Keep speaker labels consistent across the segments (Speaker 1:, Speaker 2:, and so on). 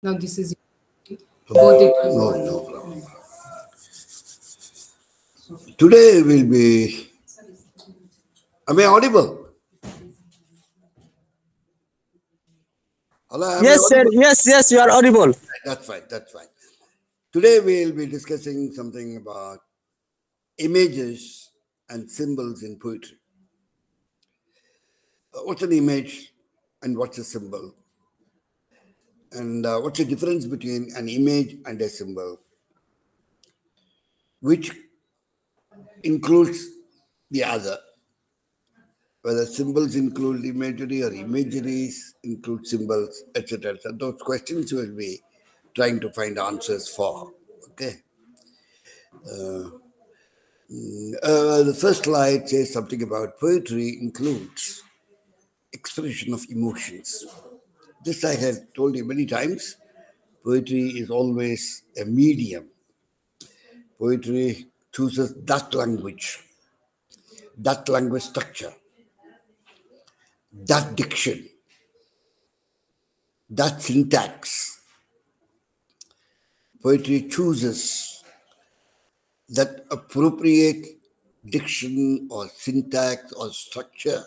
Speaker 1: Now this is both it will
Speaker 2: No,
Speaker 1: go on.
Speaker 2: no problem. Today will be. Am I audible? Hello, am I
Speaker 3: Yes, sir.
Speaker 2: audible?
Speaker 3: Yes, yes, you are audible.
Speaker 2: That's fine. That's fine. Today we'll be discussing something about images and symbols in poetry. What's an image and what's a symbol? And what's the difference between an image and a symbol, which includes the other? Whether symbols include imagery or imageries include symbols, etc. So those questions we'll be trying to find answers for. Okay. The first slide says something about poetry includes expression of emotions. This I have told you many times. Poetry is always a medium. Poetry chooses that language structure, that diction, that syntax. Poetry chooses that appropriate diction or syntax or structure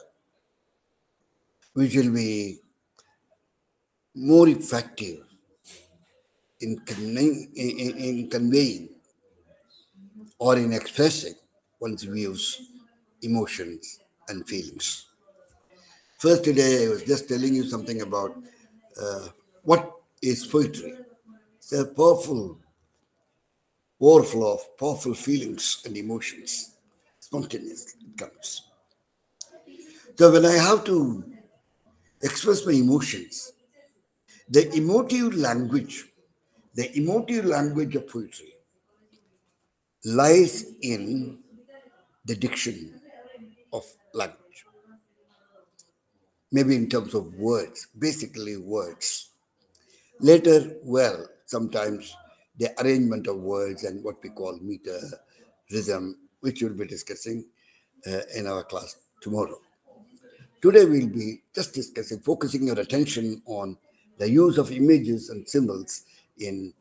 Speaker 2: which will be more effective in conveying or in expressing one's views, emotions, and feelings. First, today I was just telling you something about what is poetry. It's a powerful overflow of powerful feelings and emotions. Spontaneous, it comes. So when I have to express my emotions, the emotive language, the emotive language of poetry lies in the diction of language, maybe in terms of words, basically words. Later, well, sometimes the arrangement of words and what we call meter, rhythm, which we'll be discussing in our class tomorrow. Today, we'll be just discussing, focusing your attention on the use of images and symbols in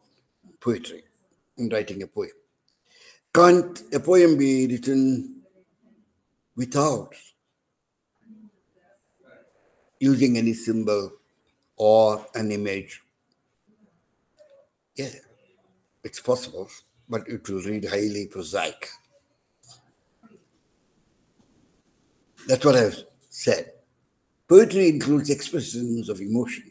Speaker 2: poetry, in writing a poem. Can't a poem be written without using any symbol or an image? Yeah, it's possible, but it will read highly prosaic. That's what I've said. Poetry includes expression of emotions.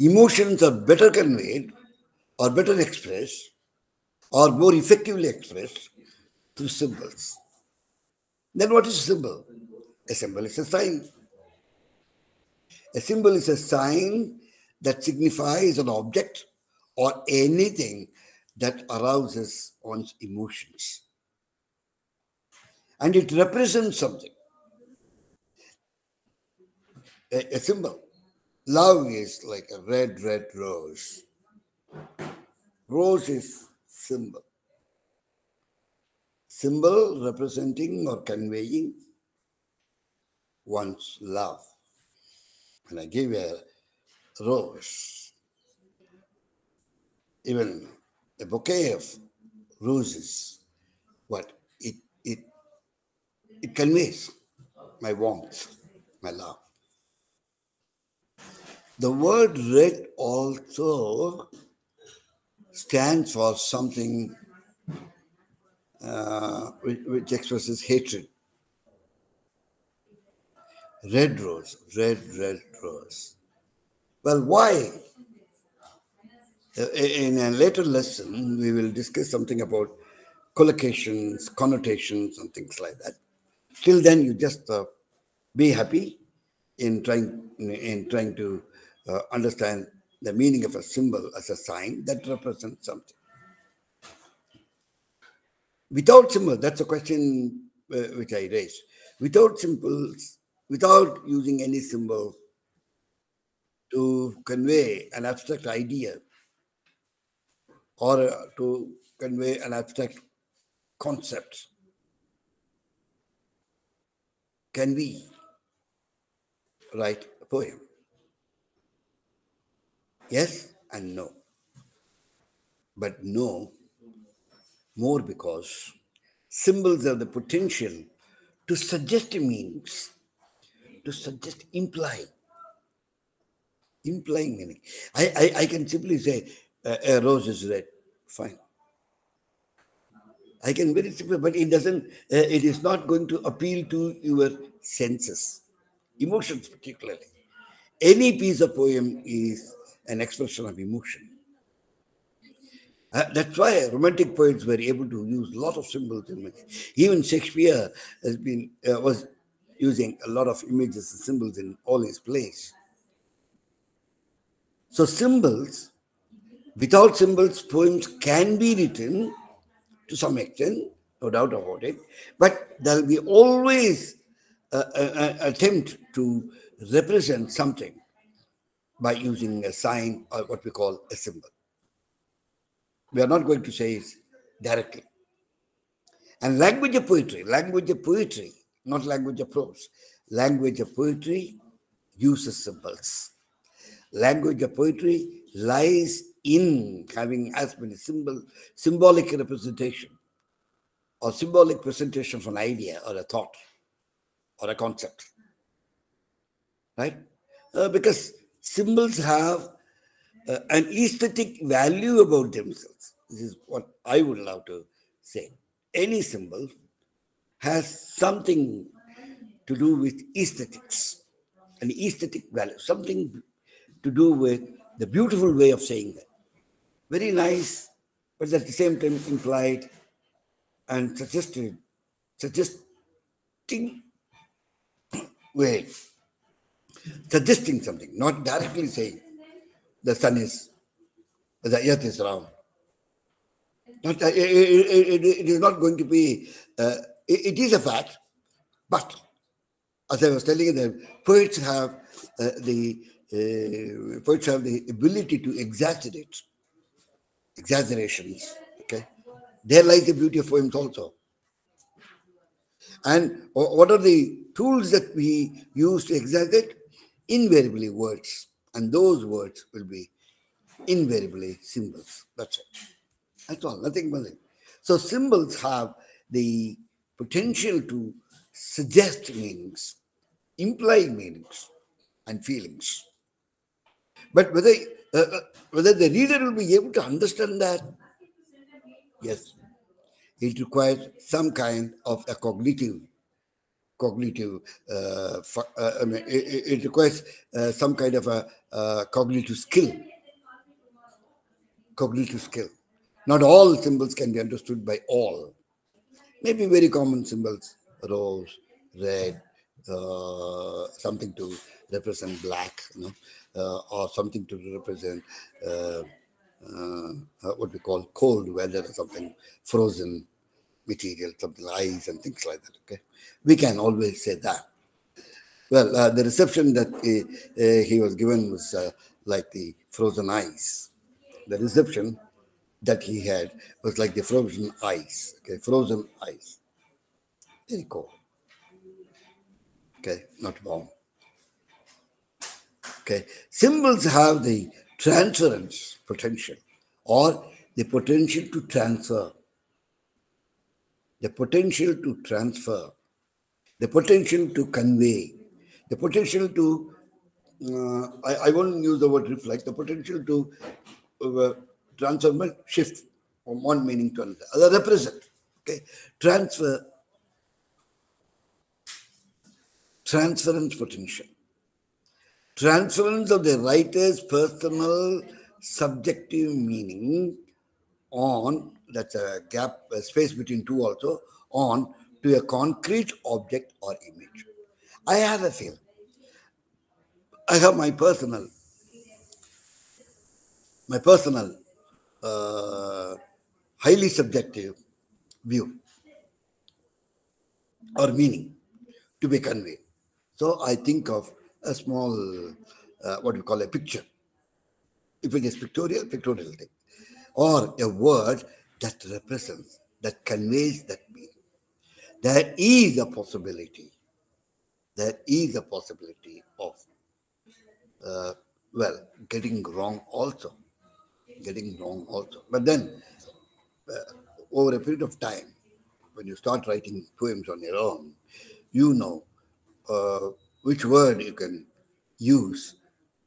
Speaker 2: Emotions are better conveyed or better expressed or more effectively expressed through symbols. Then what is a symbol? A symbol is a sign. A symbol is a sign that signifies an object or anything that arouses one's emotions. And it represents something, a symbol. Love is like a red, red rose. Rose is symbol. Symbol representing or conveying one's love. When I give a rose, even a bouquet of roses, what it conveys my warmth, my love. The word red also stands for something which expresses hatred. Red rose, red, red rose. Well, why? In a later lesson, we will discuss something about collocations, connotations, and things like that. Till then, you just be happy in trying to understand the meaning of a symbol as a sign that represents something. Without symbol, that's a question which I raised. Without symbols, without using any symbol to convey an abstract idea or to convey an abstract concept, can we write a poem? Yes and no. But no more because symbols have the potential to suggest meanings, to suggest implying meaning. I can simply say a rose is red. Fine. I can very simply, but it doesn't, it is not going to appeal to your senses, emotions particularly. Any piece of poem is an expression of emotion. That's why romantic poets were able to use a lot of symbols. Even Shakespeare was using a lot of images and symbols in all his plays. So symbols, without symbols, poems can be written to some extent, no doubt about it, but there will be always an attempt to represent something by using a sign or what we call a symbol. We are not going to say it directly. And language of poetry, not language of prose, language of poetry uses symbols. Language of poetry lies in having as many symbolic representation or symbolic presentation of an idea or a thought or a concept, right? Because symbols have an aesthetic value about themselves. This is what I would love to say. Any symbol has something to do with aesthetics, an aesthetic value, something to do with the beautiful way of saying that. Very nice, but at the same time implied and suggesting way, suggesting something, not directly saying the earth is round. Not, it is not going to be, it is a fact, but as I was telling you, the poets have the ability to exaggerations. Okay, there lies the beauty of poems also. And what are the tools that we use to exaggerate? Invariably words, and those words will be invariably symbols. That's it. That's all, nothing more than. So symbols have the potential to suggest meanings, imply meanings, and feelings. But whether the reader will be able to understand that, yes, it requires some kind of a cognitive. I mean, it requires some kind of a cognitive skill. Cognitive skill. Not all symbols can be understood by all. Maybe very common symbols, rose, red, something to represent black, or something to represent what we call cold weather or something, frozen material, something like ice and things like that. Okay, we can always say that. Well, the reception that he was given was like the frozen ice. The reception that he had was like the frozen ice. Okay, frozen ice. Very cold. Okay, not warm. Okay, symbols have the transference potential or the potential to transfer. The potential to transfer, the potential to convey, the potential to, I won't use the word reflect, the potential to transform, shift from one meaning to another, represent, okay, transfer, transference potential. Transference of the writer's personal subjective meaning on, that's a gap, a space between two also, on to a concrete object or image. I have a feeling. I have my personal, highly subjective view or meaning to be conveyed. So I think of a small, what we call a picture. If it is pictorial thing, or a word that represents, that conveys that meaning. There is a possibility. There is a possibility of well, getting wrong also. Getting wrong also. But then, over a period of time, when you start writing poems on your own, you know uh, which word you can use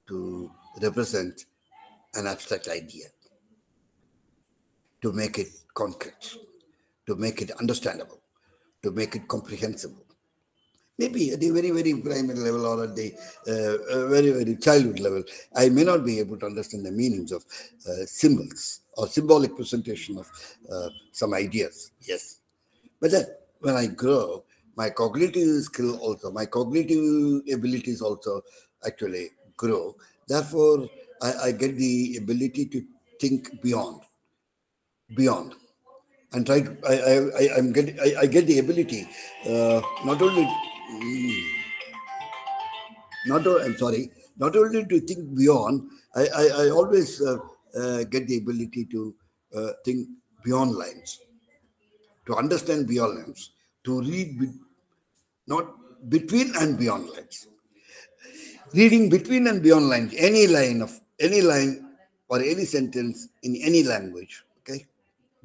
Speaker 2: to represent an abstract idea, to make it concrete, to make it understandable, to make it comprehensible. Maybe at the very, very primary level or at the very, very childhood level, I may not be able to understand the meanings of symbols or symbolic presentation of some ideas. Yes. But then when I grow, my cognitive skill also, my cognitive abilities also actually grow. Therefore, I get the ability to think beyond, and try to. I get the ability not only not o- I'm sorry, not only to think beyond. I always get the ability to think beyond lines, to understand beyond lines, to read not between and beyond lines. Reading between and beyond lines, any line or any sentence in any language, okay,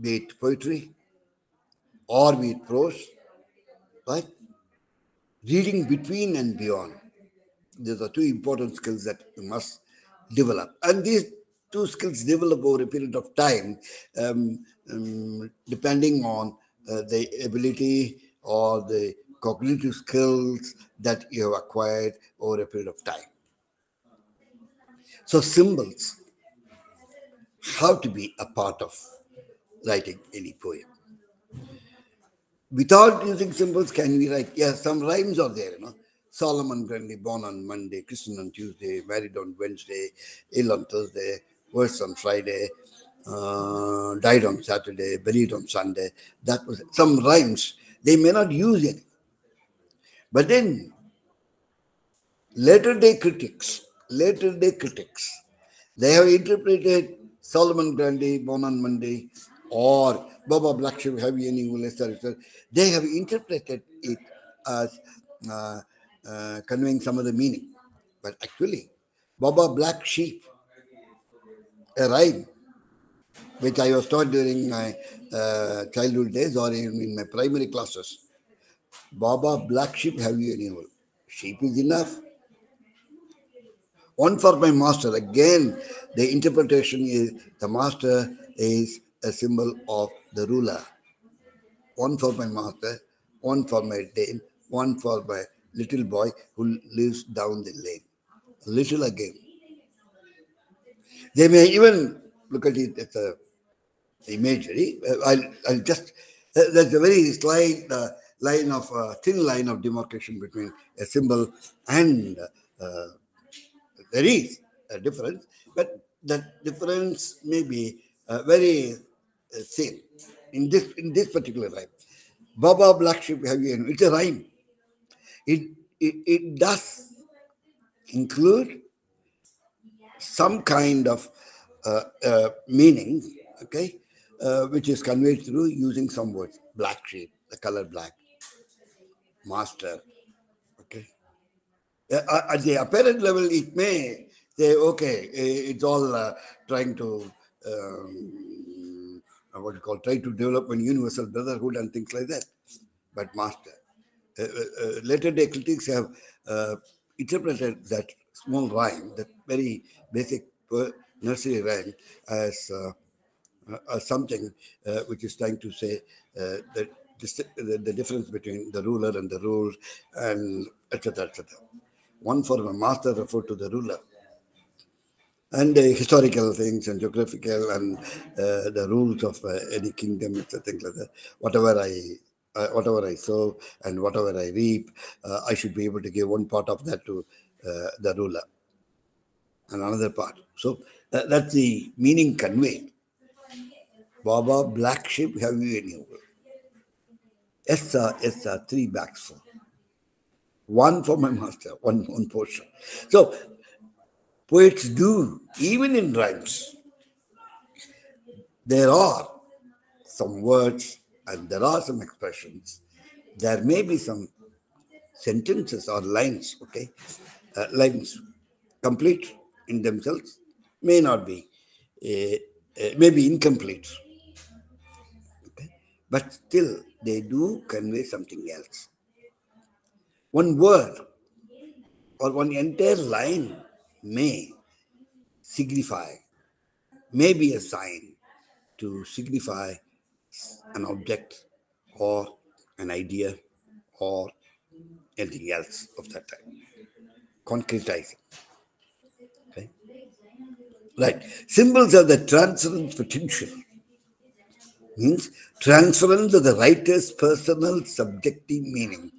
Speaker 2: be it poetry or be it prose, right? Reading between and beyond. These are two important skills that you must develop. And these two skills develop over a period of time, depending on the ability or the cognitive skills that you have acquired over a period of time. So symbols have to be a part of writing any poem. Without using symbols, can we write? Yes, some rhymes are there, Solomon Grundy, born on Monday, Christian on Tuesday, married on Wednesday, ill on Thursday, worse on Friday, died on Saturday, buried on Sunday. That was some rhymes. They may not use it. But then later day critics, they have interpreted Solomon Grundy, born on Monday, or Baba Black Sheep, have you any etc. They have interpreted it as conveying some other meaning. But actually, Baba Black Sheep, a rhyme, which I was taught during my childhood days or in my primary classes. Baba Black Sheep, have you any wool? Sheep is enough. One for my master. Again, the interpretation is the master is a symbol of the ruler. One for my master, one for my dame, one for my little boy who lives down the lane. Little again. They may even look at it as a imagery. I'll just, there's a very slight thin line of demarcation between a symbol and there is a difference, but that difference may be very thin in this particular rhyme. Baba Black Sheep have you? It's a rhyme. It does include some kind of meaning, okay, which is conveyed through using some words. Black sheep, the color black, master, okay. At the apparent level, it may say, okay, it's all trying to, what you call, try to develop a universal brotherhood and things like that. But master, later day critics have interpreted that small rhyme, that very basic nursery rhyme, as something which is trying to say that the difference between the ruler and the ruled, and etc. etc. One for the master referred to the ruler, and historical things and geographical and the rules of any kingdom, etc. Things like that. Whatever I sow and whatever I reap, I should be able to give one part of that to the ruler and another part. So that's the meaning conveyed. Baba, black sheep, have you any? Yes, sir, yes, sir, 3 bags full. One for my master, one portion. So poets do, even in rhymes, there are some words and there are some expressions. There may be some sentences or lines, okay? Lines complete in themselves may not be, may be incomplete. Okay? But still, they do convey something else. One word or one entire line may signify, may be a sign to signify an object or an idea or anything else of that type. Concretizing. Okay? Right. Symbols are the transference potential. Means transference of the writer's personal subjective meaning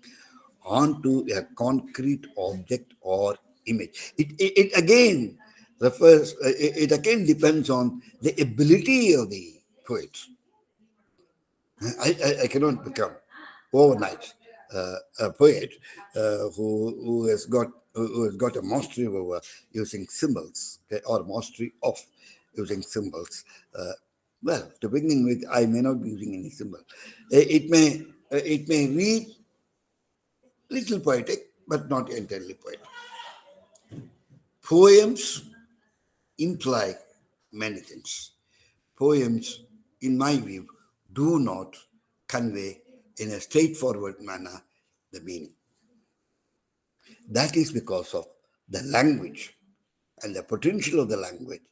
Speaker 2: onto a concrete object or image. It again refers, it again depends on the ability of the poet. I cannot become overnight a poet who has got a mastery over using symbols, okay, or mastery of using symbols. Well, to begin with, I may not be using any symbol. It may read little poetic, but not entirely poetic. Poems imply many things. Poems, in my view, do not convey in a straightforward manner the meaning. That is because of the language and the potential of the language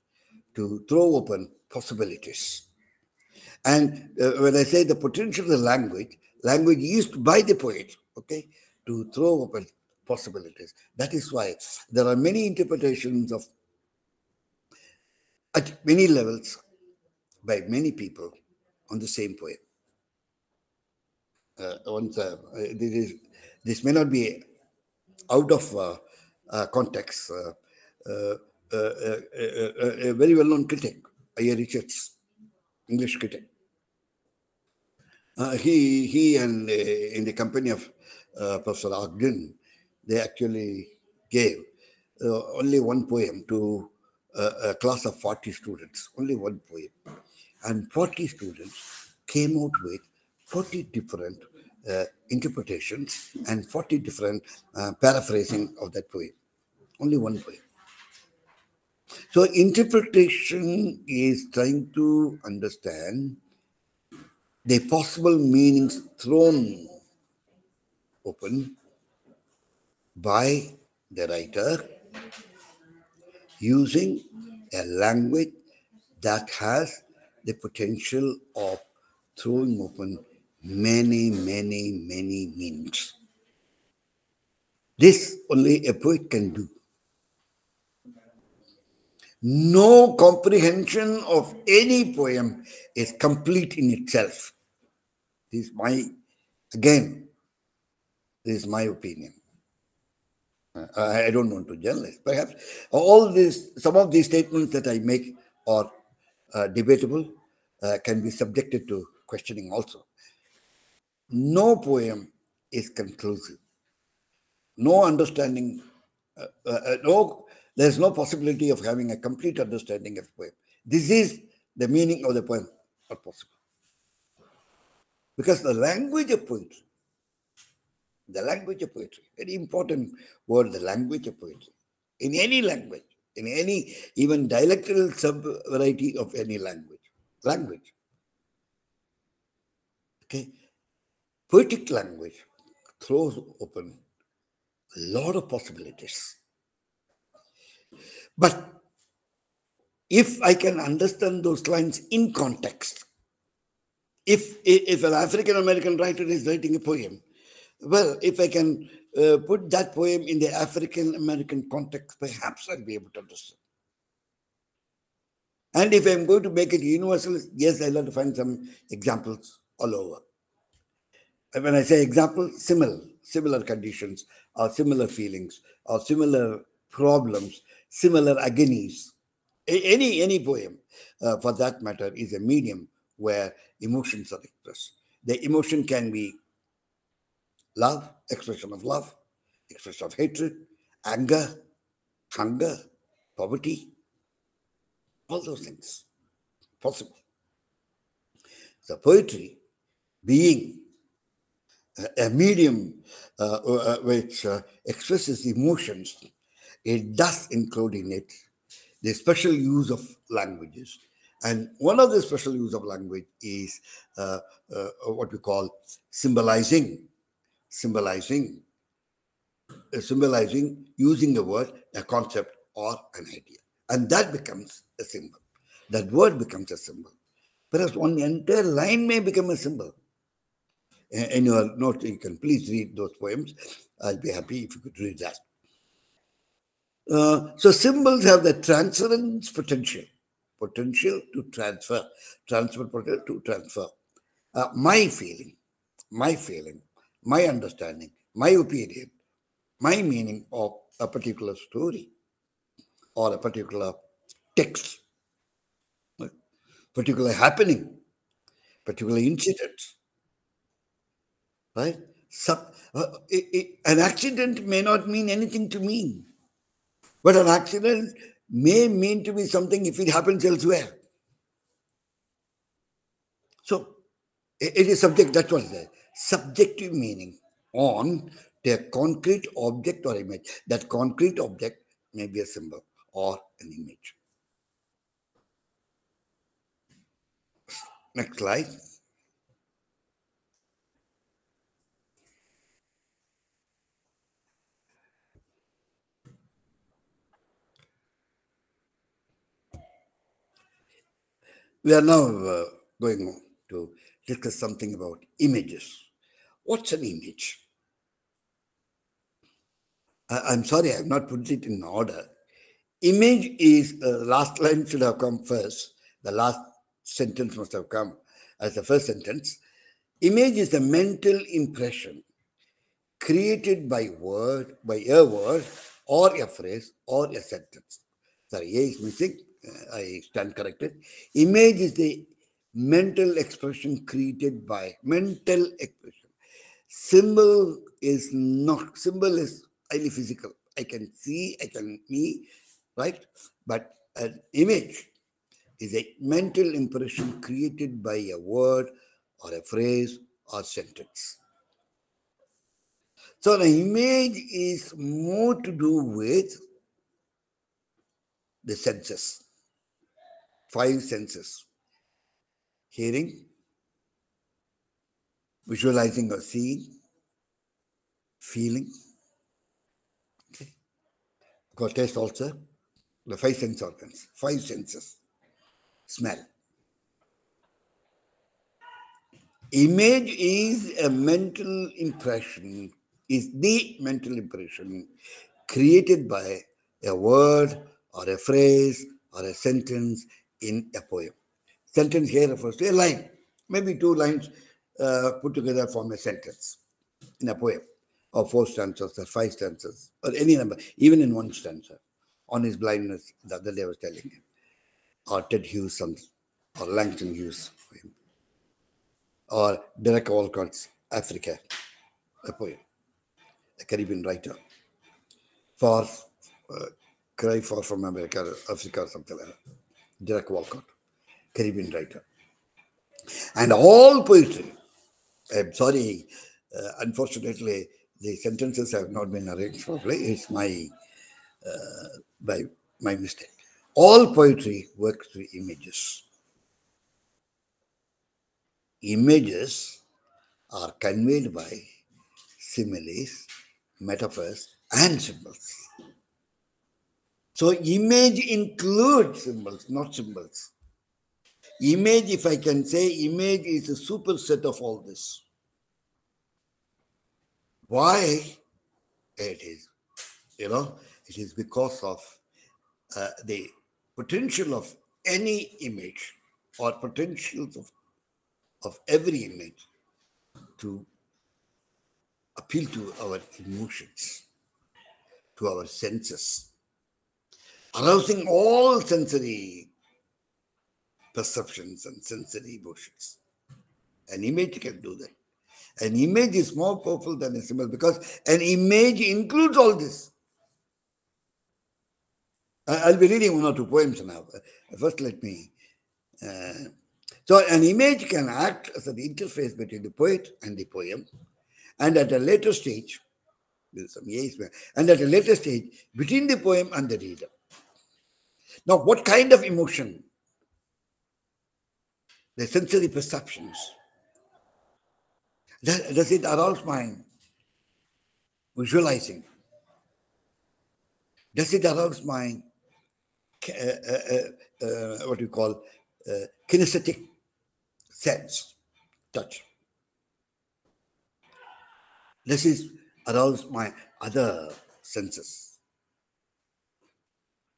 Speaker 2: to throw open possibilities. And when I say the potential of the language used by the poet, okay, to throw open possibilities. That is why there are many interpretations of, at many levels, by many people on the same poem. This may not be out of context. A very well-known critic, A.A. Richards, English critic. He and in the company of Professor Ogden, they actually gave only one poem to a class of 40 students, only one poem. And 40 students came out with 40 different interpretations and 40 different paraphrasing of that poem. Only one poem. So interpretation is trying to understand the possible meanings thrown open by the writer using a language that has the potential of throwing open many meanings. This only a poet can do. No comprehension of any poem is complete in itself. This is my opinion. I don't want to generalize. Perhaps some of these statements that I make are debatable, can be subjected to questioning also. No poem is conclusive. No understanding, there's no possibility of having a complete understanding of poem. This is the meaning of the poem, not possible. Because the language of poetry, very important word, the language of poetry, in any language, in any even dialectal sub-variety of any language. Okay, poetic language throws open a lot of possibilities. But if I can understand those lines in context, if an African American writer is writing a poem, well, if I can put that poem in the African American context, perhaps I'll be able to understand. And if I'm going to make it universal, yes, I'll have to find some examples all over. And when I say example, similar conditions, or similar feelings, or similar problems, similar agonies. Any poem, for that matter, is a medium where emotions are expressed. The emotion can be love, expression of hatred, anger, hunger, poverty, all those things possible. So poetry being a medium which expresses emotions, it does include in it the special use of languages. And one of the special use of language is what we call symbolizing, symbolizing, symbolizing using the word, a concept, or an idea. And that becomes a symbol. That word becomes a symbol. Perhaps one entire line may become a symbol. In your note, you can please read those poems. I'll be happy if you could read that. So symbols have the transference potential to transfer, potential to transfer. My feeling, my understanding, my opinion, my meaning of a particular story or a particular text, particular happening, particular incident, right? An accident may not mean anything to me, but an accident may mean to be something if it happens elsewhere. So it is subject, that's what it is. Subjective meaning on a concrete object or image. That concrete object may be a symbol or an image. Next slide. We are now going on to discuss something about images. What's an image? I'm sorry, I have not put it in order. Image is, last line should have come first. The last sentence must have come as the first sentence. Image is a mental impression created by a word or a phrase or a sentence. Sorry, A is missing. I stand corrected. Image is the mental expression created by mental expression. Symbol is not. Symbol is highly physical. I can see, I can me, right? But an image is a mental impression created by a word or a phrase or sentence. So the image is more to do with the senses, 5 senses: hearing, visualizing or seeing, feeling, okay, got taste also, the 5 sense organs, 5 senses, smell. Image is a mental impression, is the mental impression created by a word or a phrase or a sentence in a poem. Sentence here refers to a line, maybe 2 lines put together form a sentence in a poem, or 4 stanzas or 5 stanzas, or any number, even in 1 stanza. On his blindness, the other day I was telling him, or Ted Hughes, or Langston Hughes, or Derek Walcott's Africa, a poem, a Caribbean writer. For Cry Far from America, Africa, or something like that. Derek Walcott, Caribbean writer. And all poetry, I'm sorry, unfortunately, the sentences have not been arranged properly. It's my mistake. All poetry works through images. Images are conveyed by similes, metaphors, and symbols. So image includes symbols, not symbols. Image, if I can say, image is a superset of all this. Why? It is, it is because of the potential of any image or potentials of every image to appeal to our emotions, to our senses, arousing all sensory perceptions and sensory emotions. An image can do that. An image is more powerful than a symbol because an image includes all this. I'll be reading 1 or 2 poems now. First, let me. So, an image can act as an interface between the poet and the poem, and at a later stage, with some and at a later stage, between the poem and the reader. Now, what kind of emotion? The sensory perceptions. Does it arouse my visualizing? Does it arouse my what you call kinesthetic sense, touch? Does it arouse my other senses?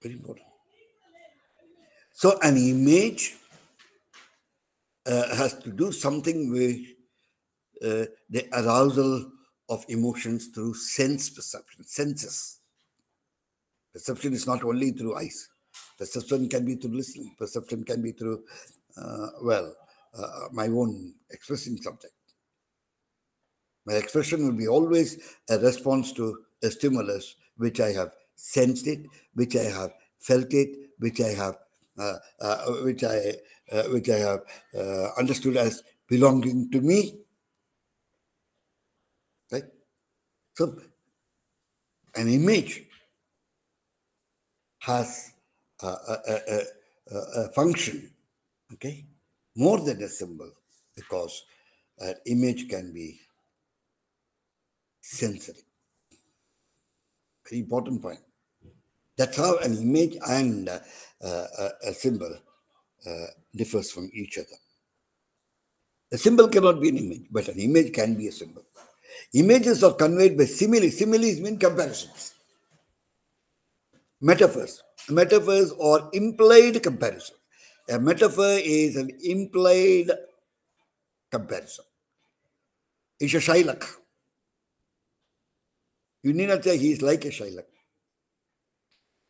Speaker 2: Very important. So an image has to do something with the arousal of emotions through sense perception, senses. Perception is not only through eyes. Perception can be through listening. Perception can be through, my own expressing something. My expression will be always a response to a stimulus which I have sensed it, which I have felt it, which I have understood as belonging to me. Right? So, an image has a function, okay, more than a symbol, because an image can be sensory. Very important point. That's how an image and a symbol differs from each other. A symbol cannot be an image, but an image can be a symbol. Images are conveyed by similes. Similes mean comparisons. Metaphors. Metaphors are implied comparison. A metaphor is an implied comparison. It's a Shylock. You need not say he is like a Shylock.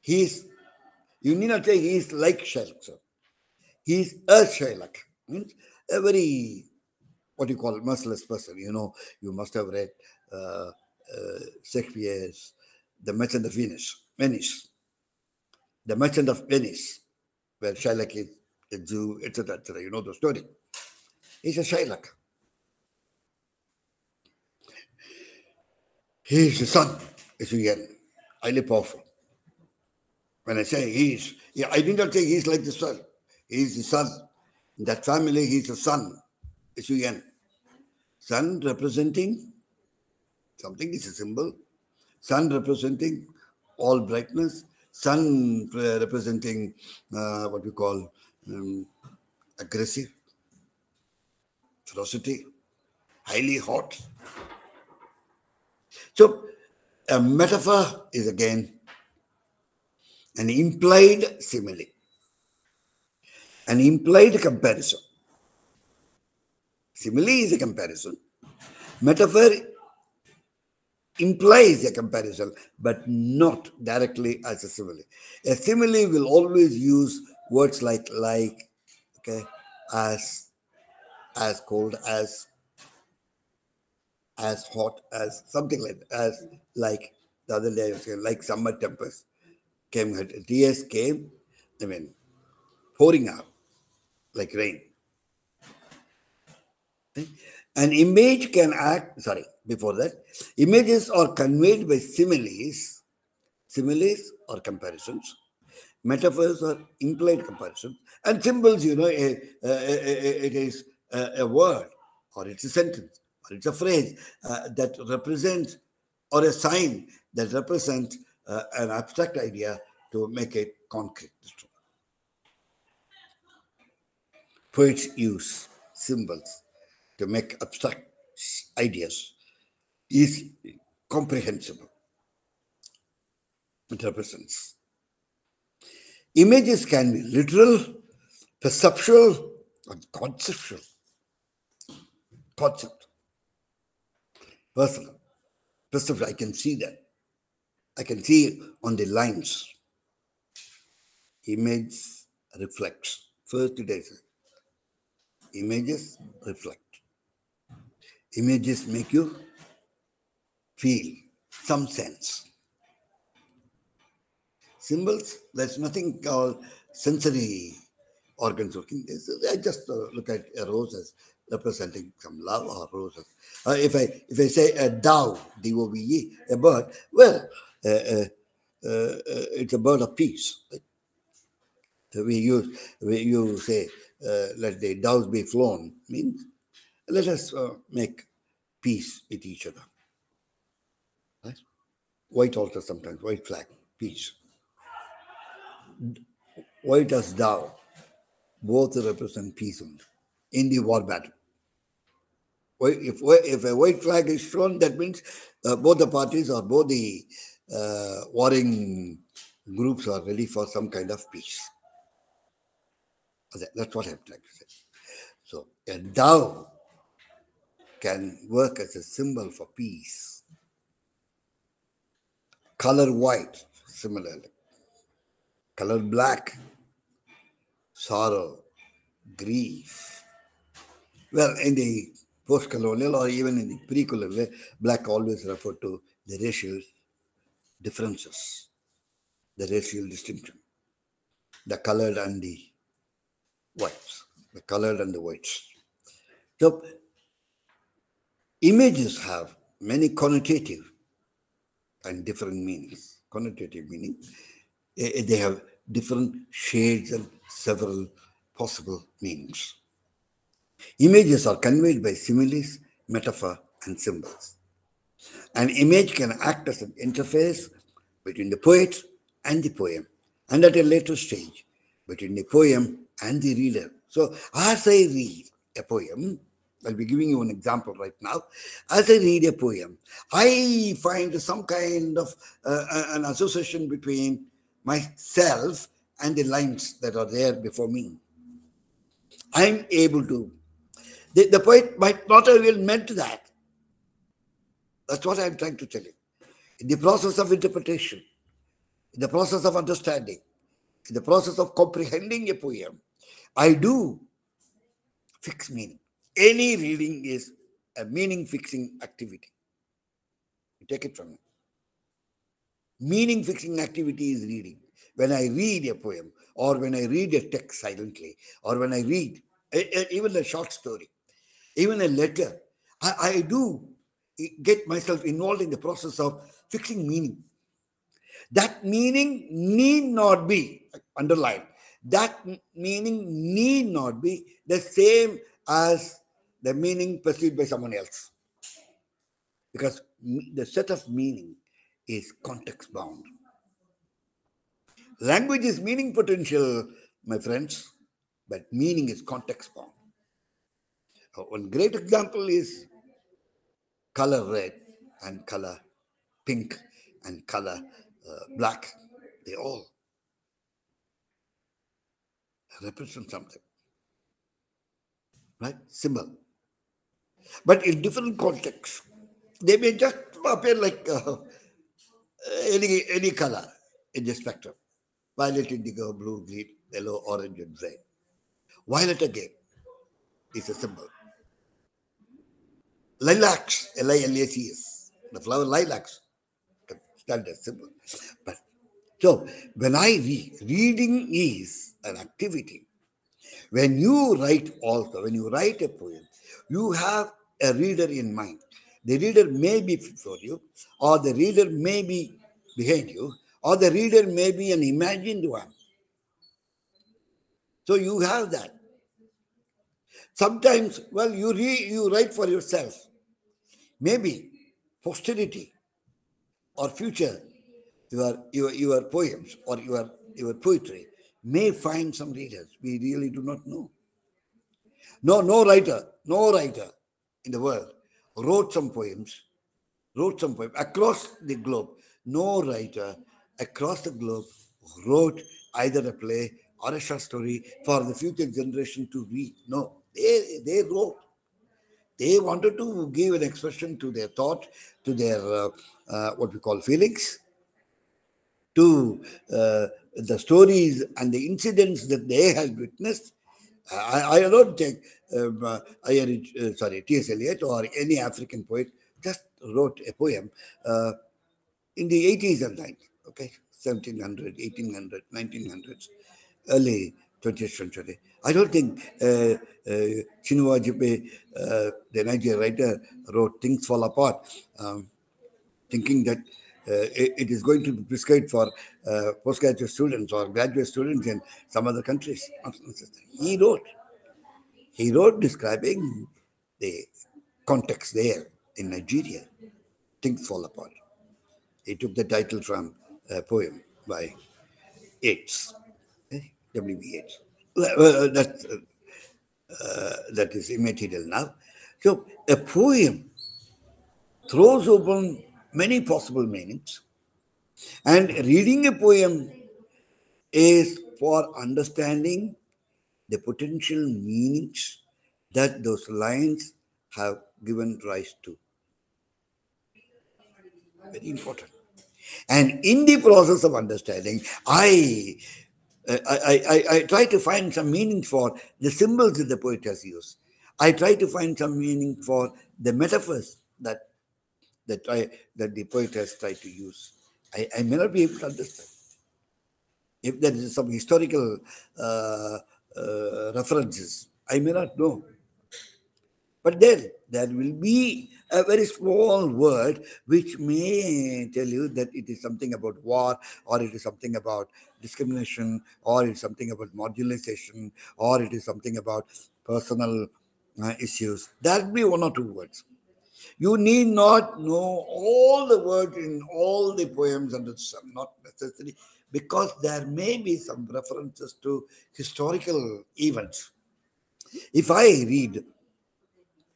Speaker 2: You need not say he is like Shylock, sir. He is a Shylock. Means a very, what you call, merciless person. You know, you must have read Shakespeare's The Merchant of Venice. The Merchant of Venice, where Shylock is a Jew, etc., etc. You know the story. He's a Shylock. He is the son, S-U-N, highly powerful. When I say he is, I did not say he is like the son. He is the son. In that family, he is the son, S-U-N. Sun representing something is a symbol. Sun representing all brightness. Sun representing what we call aggressive, ferocity, highly hot. So a metaphor is again an implied simile, an implied comparison. Simile is a comparison. Metaphor implies a comparison, but not directly as a simile. A simile will always use words like, okay, as cold, as hot, as something like that, as like the other day I was saying, like summer tempest came, tears came, pouring out like rain. Okay? An image can act, before that, images are conveyed by similes or comparisons, metaphors are implied comparisons, and symbols, it is a word, or it's a sentence, or it's a phrase that represents, or a sign that represents an abstract idea to make it concrete. Poets use symbols to make abstract ideas easy, comprehensible. It represents. Images can be literal, perceptual, or conceptual. Concept. Personal. Perceptual, I can see that. I can see on the lines. Image reflects. First today, images reflect. Images make you feel some sense. Symbols, there's nothing called sensory organs working. I just look at a rose as representing some love, or roses. If I say a dove, D-O-V-E, a bird, well, it's a bird of peace. Right? you say, let the doves be flown, means let us make peace with each other. Right? White altar sometimes, white flag, peace. White as dove, both represent peace in the war battle. If a white flag is shown, that means both the parties or both the warring groups are ready for some kind of peace. That's what I'm trying to say. So a dove can work as a symbol for peace. Color white, similarly. Color black, sorrow, grief. Well, in the post-colonial or even in the pre-colonial, black always referred to the racial differences, the racial distinction, the colored and the whites, the colored and the whites. So, images have many connotative and different meanings. Connotative meaning, they have different shades and several possible meanings. Images are conveyed by similes, metaphor, and symbols. An image can act as an interface between the poet and the poem, and at a later stage, between the poem and the reader. So, as I read a poem, I'll be giving you an example right now. As I read a poem, I find some kind of an association between myself and the lines that are there before me. I'm able to. The poet might not have even meant that. That's what I'm trying to tell you. In the process of interpretation, in the process of understanding, in the process of comprehending a poem, I do fix meaning. Any reading is a meaning-fixing activity. You take it from me. Meaning-fixing activity is reading. When I read a poem, or when I read a text silently, or when I read even a short story, even a letter, I do get myself involved in the process of fixing meaning. That meaning need not be, underlined, that meaning need not be the same as the meaning perceived by someone else. Because the set of meaning is context bound. Language is meaning potential, my friends, but meaning is context bound. One great example is color red and color pink and color black. They all represent something, right? Symbol. But in different contexts, they may just appear like any color in the spectrum. Violet, indigo, blue, green, yellow, orange, and red. Violet again is a symbol. Lilacs, Lilacs, the flower lilacs, stand as symbol. But so when I read, reading is an activity. When you write also, when you write a poem, you have a reader in mind. The reader may be before you, or the reader may be behind you, or the reader may be an imagined one. So you have that. Sometimes, well, you write for yourself. Maybe posterity or future, your poems or your poetry may find some readers. We really do not know. No writer in the world wrote some poems across the globe. No writer across the globe wrote either a play or a short story for the future generation to read. No, they wrote. They wanted to give an expression to their thought, to their what we call feelings, to the stories and the incidents that they had witnessed. I don't take T.S. Eliot or any African poet just wrote a poem in the 80s and 90s, okay, 1700, 1800, 1900s, early 20th century. I don't think Chinua Achebe, the Nigerian writer, wrote Things Fall Apart, thinking that it is going to be prescribed for postgraduate students or graduate students in some other countries. Not necessarily. He wrote describing the context there in Nigeria. Things fall apart. He took the title from a poem by Yeats, W.B. Yeats. Well, that is immaterial now. So a poem throws open many possible meanings, and reading a poem is for understanding the potential meanings that those lines have given rise to. Very important. And in the process of understanding, I try to find some meaning for the symbols that the poet has used. I try to find some meaning for the metaphors that the poet has tried to use. I may not be able to understand. If there is some historical references, I may not know. But then there will be a very small word which may tell you that it is something about war, or it is something about discrimination, or it is something about marginalization, or it is something about personal issues. There will be one or two words. You need not know all the words in all the poems under some, not necessary, because there may be some references to historical events. If I read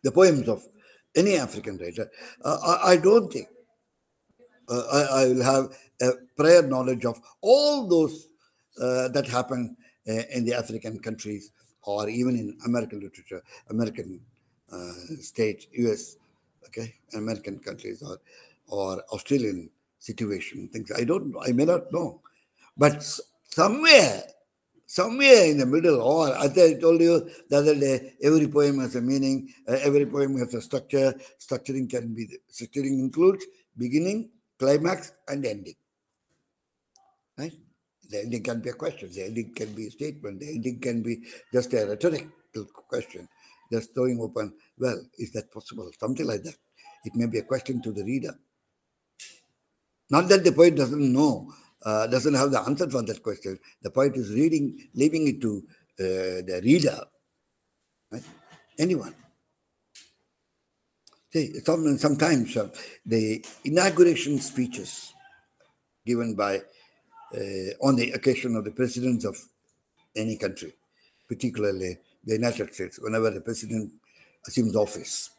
Speaker 2: the poems of any African writer, I don't think I will have a prior knowledge of all those that happen in the African countries, or even in American literature, American states, US, okay, American countries, or Australian situation, things. I don't know. I may not know. But somewhere in the middle, or as I told you the other day, every poem has a meaning, every poem has a structure. Structuring includes beginning, climax, and ending. Right? The ending can be a question, the ending can be a statement, the ending can be just a rhetorical question, just throwing open, well, is that possible? Something like that. It may be a question to the reader. Not that the poet doesn't know, doesn't have the answer for that question. The poet is leaving it to the reader, right? Anyone. See, sometimes the inauguration speeches given by on the occasion of the presidents of any country, particularly the United States, whenever the president assumes office,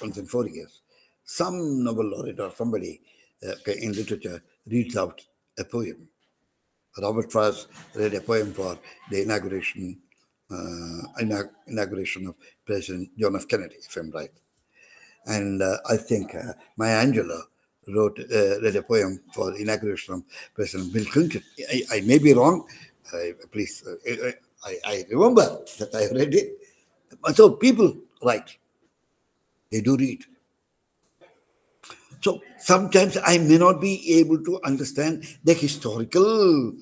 Speaker 2: once in 4 years, some Nobel laureate or somebody in literature reads out a poem. Robert Frost read a poem for the inauguration of President John F. Kennedy, if I'm right. And I think Maya Angelou read a poem for the inauguration of President Bill Clinton. I may be wrong. Please, I remember that I read it. So people write. They do read. So sometimes I may not be able to understand the historical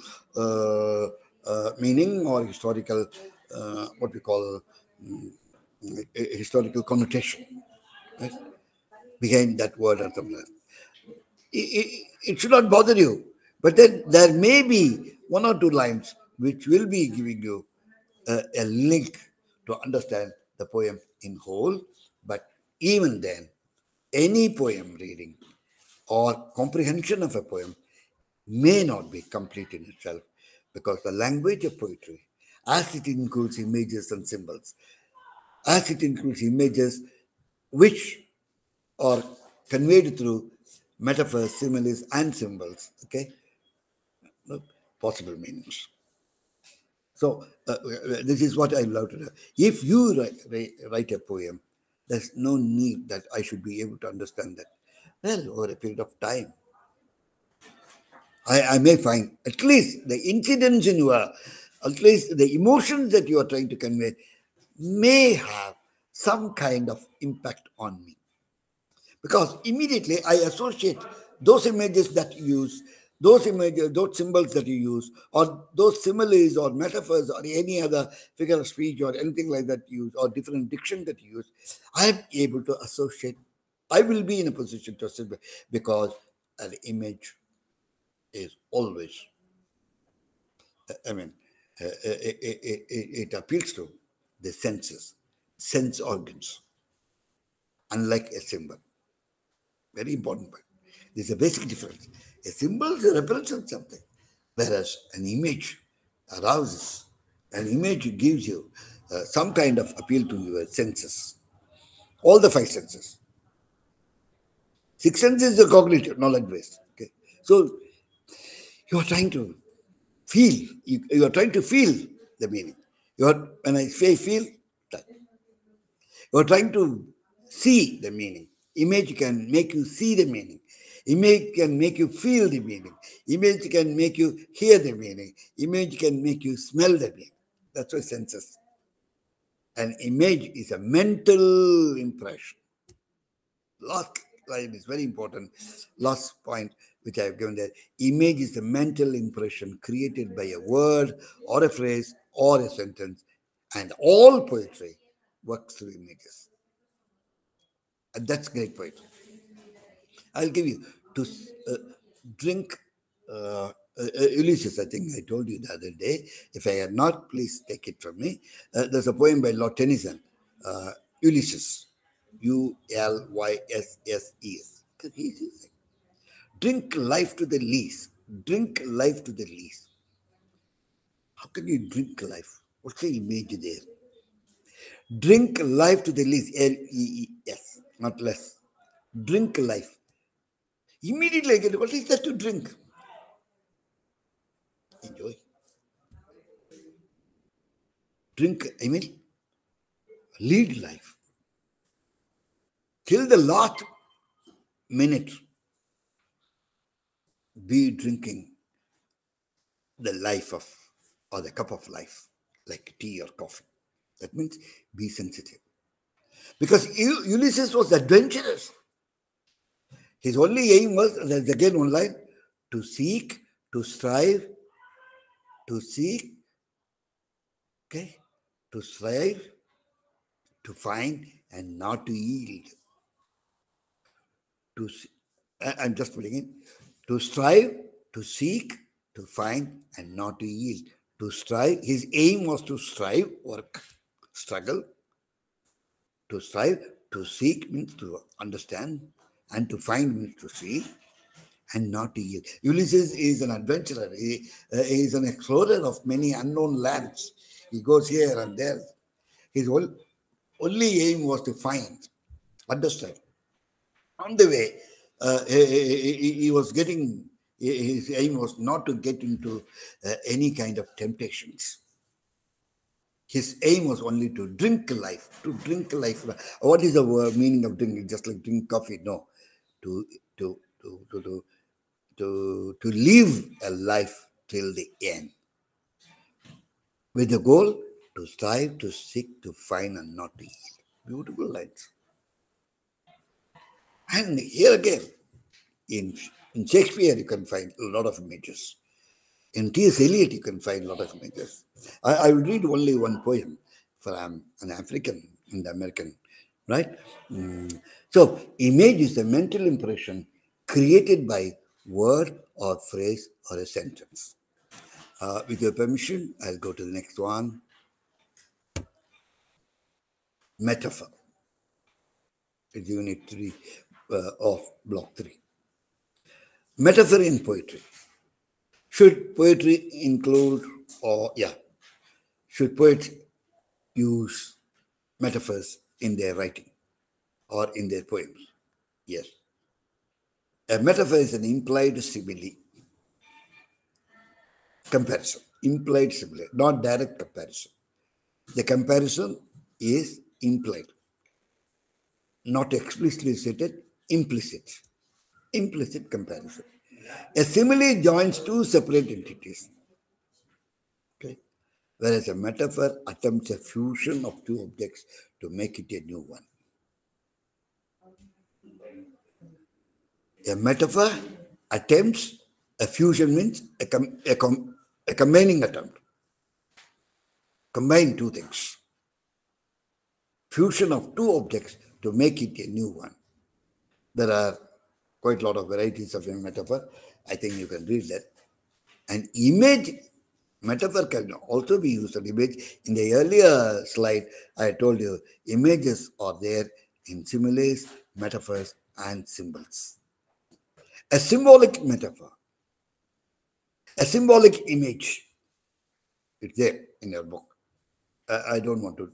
Speaker 2: meaning or historical, what we call historical connotation, right, behind that word or something. It should not bother you. But then there may be one or two lines which will be giving you a link to understand the poem in whole. But even then, any poem reading or comprehension of a poem may not be complete in itself, because the language of poetry, as it includes images and symbols, as it includes images which are conveyed through metaphors, similes, and symbols, okay, possible meanings. So this is what I love to do. If you write a poem, there's no need that I should be able to understand that. Well, over a period of time, I may find at least the incidents in your, at least the emotions that you are trying to convey may have some kind of impact on me. Because immediately I associate those images that you use, those images, those symbols that you use, or those similes or metaphors or any other figure of speech or anything like that you use, or different diction that you use, I am able to associate. I will be in a position to associate, because an image is always, it appeals to the senses, sense organs, unlike a symbol. Very important point. There's a basic difference. A symbol represents something, whereas an image arouses. An image gives you some kind of appeal to your senses, all the five senses. Six senses is cognitive, knowledge based. Okay, so you are trying to feel. You are trying to feel the meaning. When I say feel, you are trying to see the meaning. Image can make you see the meaning. Image can make you feel the meaning. Image can make you hear the meaning. Image can make you smell the meaning. That's what senses. An image is a mental impression. Last line is very important. Last point which I have given there. Image is a mental impression created by a word or a phrase or a sentence. And all poetry works through images. And that's great poetry. I'll give you to drink Ulysses. I think I told you the other day. If I had not, please take it from me. There's a poem by Lord Tennyson, Ulysses, Ulysses. Drink life to the least. Drink life to the least. How can you drink life? What's the image there? Drink life to the least. Lees, not less. Drink life. Immediately I get, what is that to drink? Enjoy. Drink, lead life. Till the last minute, be drinking the life of, or the cup of life, like tea or coffee. That means be sensitive. Because Ulysses was adventurous. His only aim was, there's again one line, to seek, to strive, to seek, okay, to strive, to find, and not to yield. I'm just putting in, to strive, to seek, to find, and not to yield. To strive, his aim was to strive, work, struggle. To strive, to seek means to understand, and to find means to see, and not to yield. Ulysses is an adventurer. He is an explorer of many unknown lands. He goes here and there. His only aim was to find, understand. On the way, he was getting, his aim was not to get into any kind of temptations. His aim was only to drink life, to drink life. What is the meaning of drinking? Just like drink coffee? No. To live a life till the end. With the goal to strive, to seek, to find, and not to yield. Beautiful lines. And here again, in Shakespeare, you can find a lot of images. In T.S. Eliot, you can find a lot of images. I will read only one poem from an African and American, right? So, image is a mental impression created by word or phrase or a sentence. With your permission, I'll go to the next one. Metaphor. It's unit 3 of block 3. Metaphor in poetry. Should poetry include, should poets use metaphors in their writing or in their poems? Yes. A metaphor is an implied simile. Comparison. Implied simile, not direct comparison. The comparison is implied, not explicitly stated, implicit. Implicit comparison. A simile joins two separate entities. Okay. Whereas a metaphor attempts a fusion of two objects to make it a new one. A metaphor attempts a fusion, means a combining attempt. Combine two things. Fusion of two objects to make it a new one. There are quite a lot of varieties of a metaphor. I think you can read that. An image metaphor can also be used as image. In the earlier slide, I told you images are there in similes, metaphors, and symbols. A symbolic metaphor, a symbolic image, it's there in your book. I don't want to,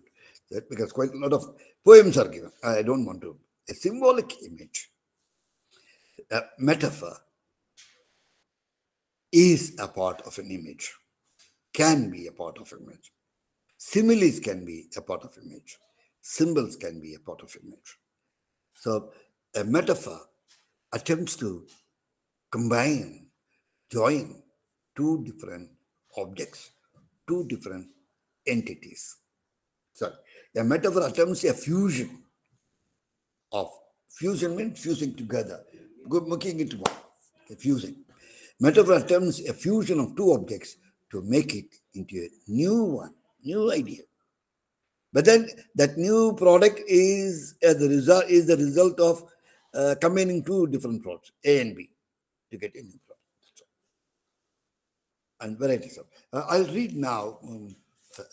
Speaker 2: because quite a lot of poems are given. I don't want to. A symbolic image, a metaphor is a part of an image, can be a part of an image. Similes can be a part of image. Symbols can be a part of image. So a metaphor attempts to combine, join two different objects, two different entities. So a metaphor attempts a fusion of, fusion means fusing together, making it one, a fusing. Metaphor attempts a fusion of two objects to make it into a new one, new idea. But then that new product is the result of combining two different products, A and B, to get a new product. And varieties of. I'll read now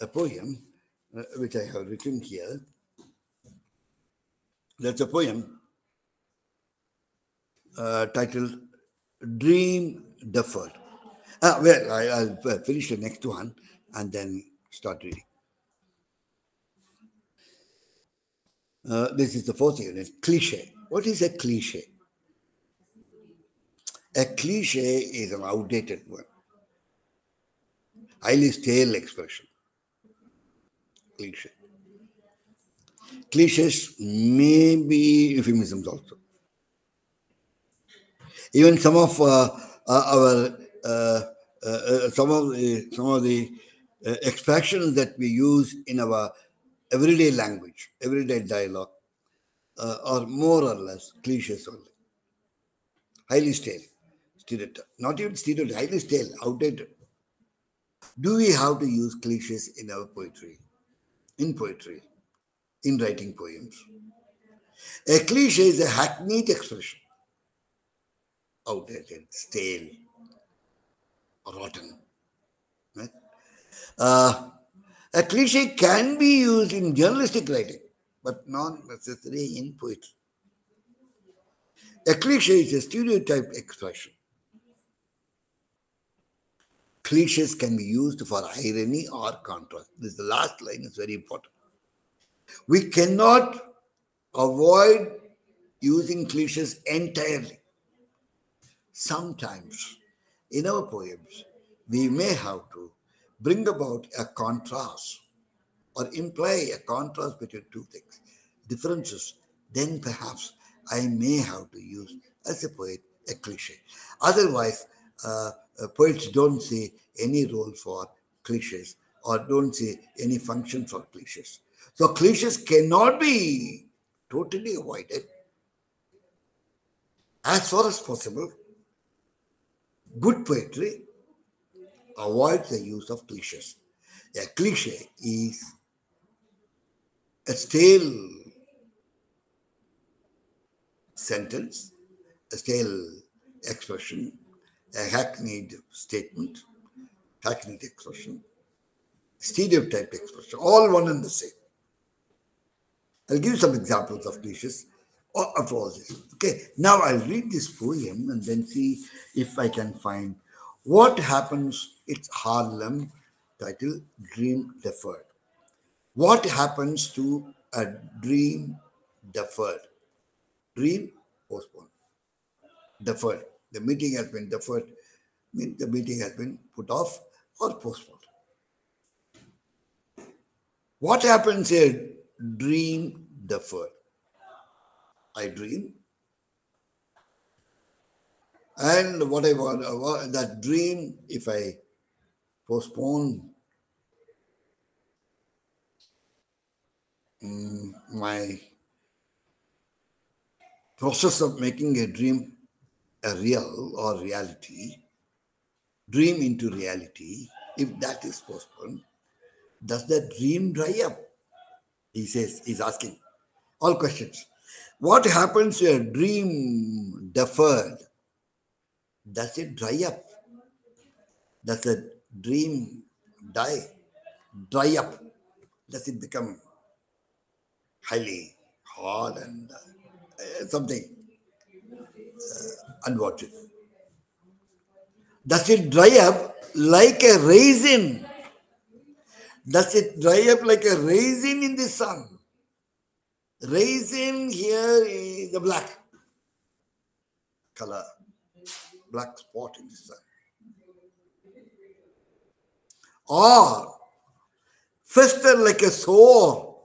Speaker 2: a poem which I have written here. That's a poem titled Dream Deferred. Well, I'll finish the next one and then start reading. This is the fourth unit, cliche. What is a cliche? A cliche is an outdated word, highly stale expression. Cliche. Cliches may be euphemisms also. Even some of some of the expressions that we use in our everyday language, everyday dialogue, are more or less cliches only. Highly stale, stereotype. Not even stereotype, highly stale, outdated. Do we have to use cliches in our poetry? In poetry, in writing poems? A cliche is a hackneyed expression. Outdated, stale, rotten. Right? A cliche can be used in journalistic writing, but not necessarily in poetry. A cliche is a stereotype expression. Cliches can be used for irony or contrast. This is the last line, is very important. We cannot avoid using cliches entirely. Sometimes in our poems, we may have to bring about a contrast or imply a contrast between two things, differences. Then perhaps I may have to use, as a poet, a cliche. Otherwise, poets don't see any role for cliches or don't see any function for cliches. So cliches cannot be totally avoided. As far as possible, good poetry avoids the use of cliches. A cliche is a stale sentence, a stale expression, a hackneyed statement, hackneyed expression, stereotyped expression, all one and the same. I'll give you some examples of cliches of all this. Okay, now I'll read this poem and then see if I can find what happens. It's Harlem, titled Dream Deferred. What happens to a dream deferred? Dream postponed. Deferred. The meeting has been deferred, means the meeting has been put off or postponed. What happens a dream deferred? I dream, and what I want, that dream, if I postpone my process of making a dream a real or reality, dream into reality, if that is postponed, does the dream dry up? He says, he's asking all questions. What happens to a dream deferred? Does it dry up? Does the dream die? Dry up? Does it become highly hard and something unwanted? Does it dry up like a raisin? Does it dry up like a raisin in the sun? Raisin here is the black color, black spot in the sun. Or fester like a sore.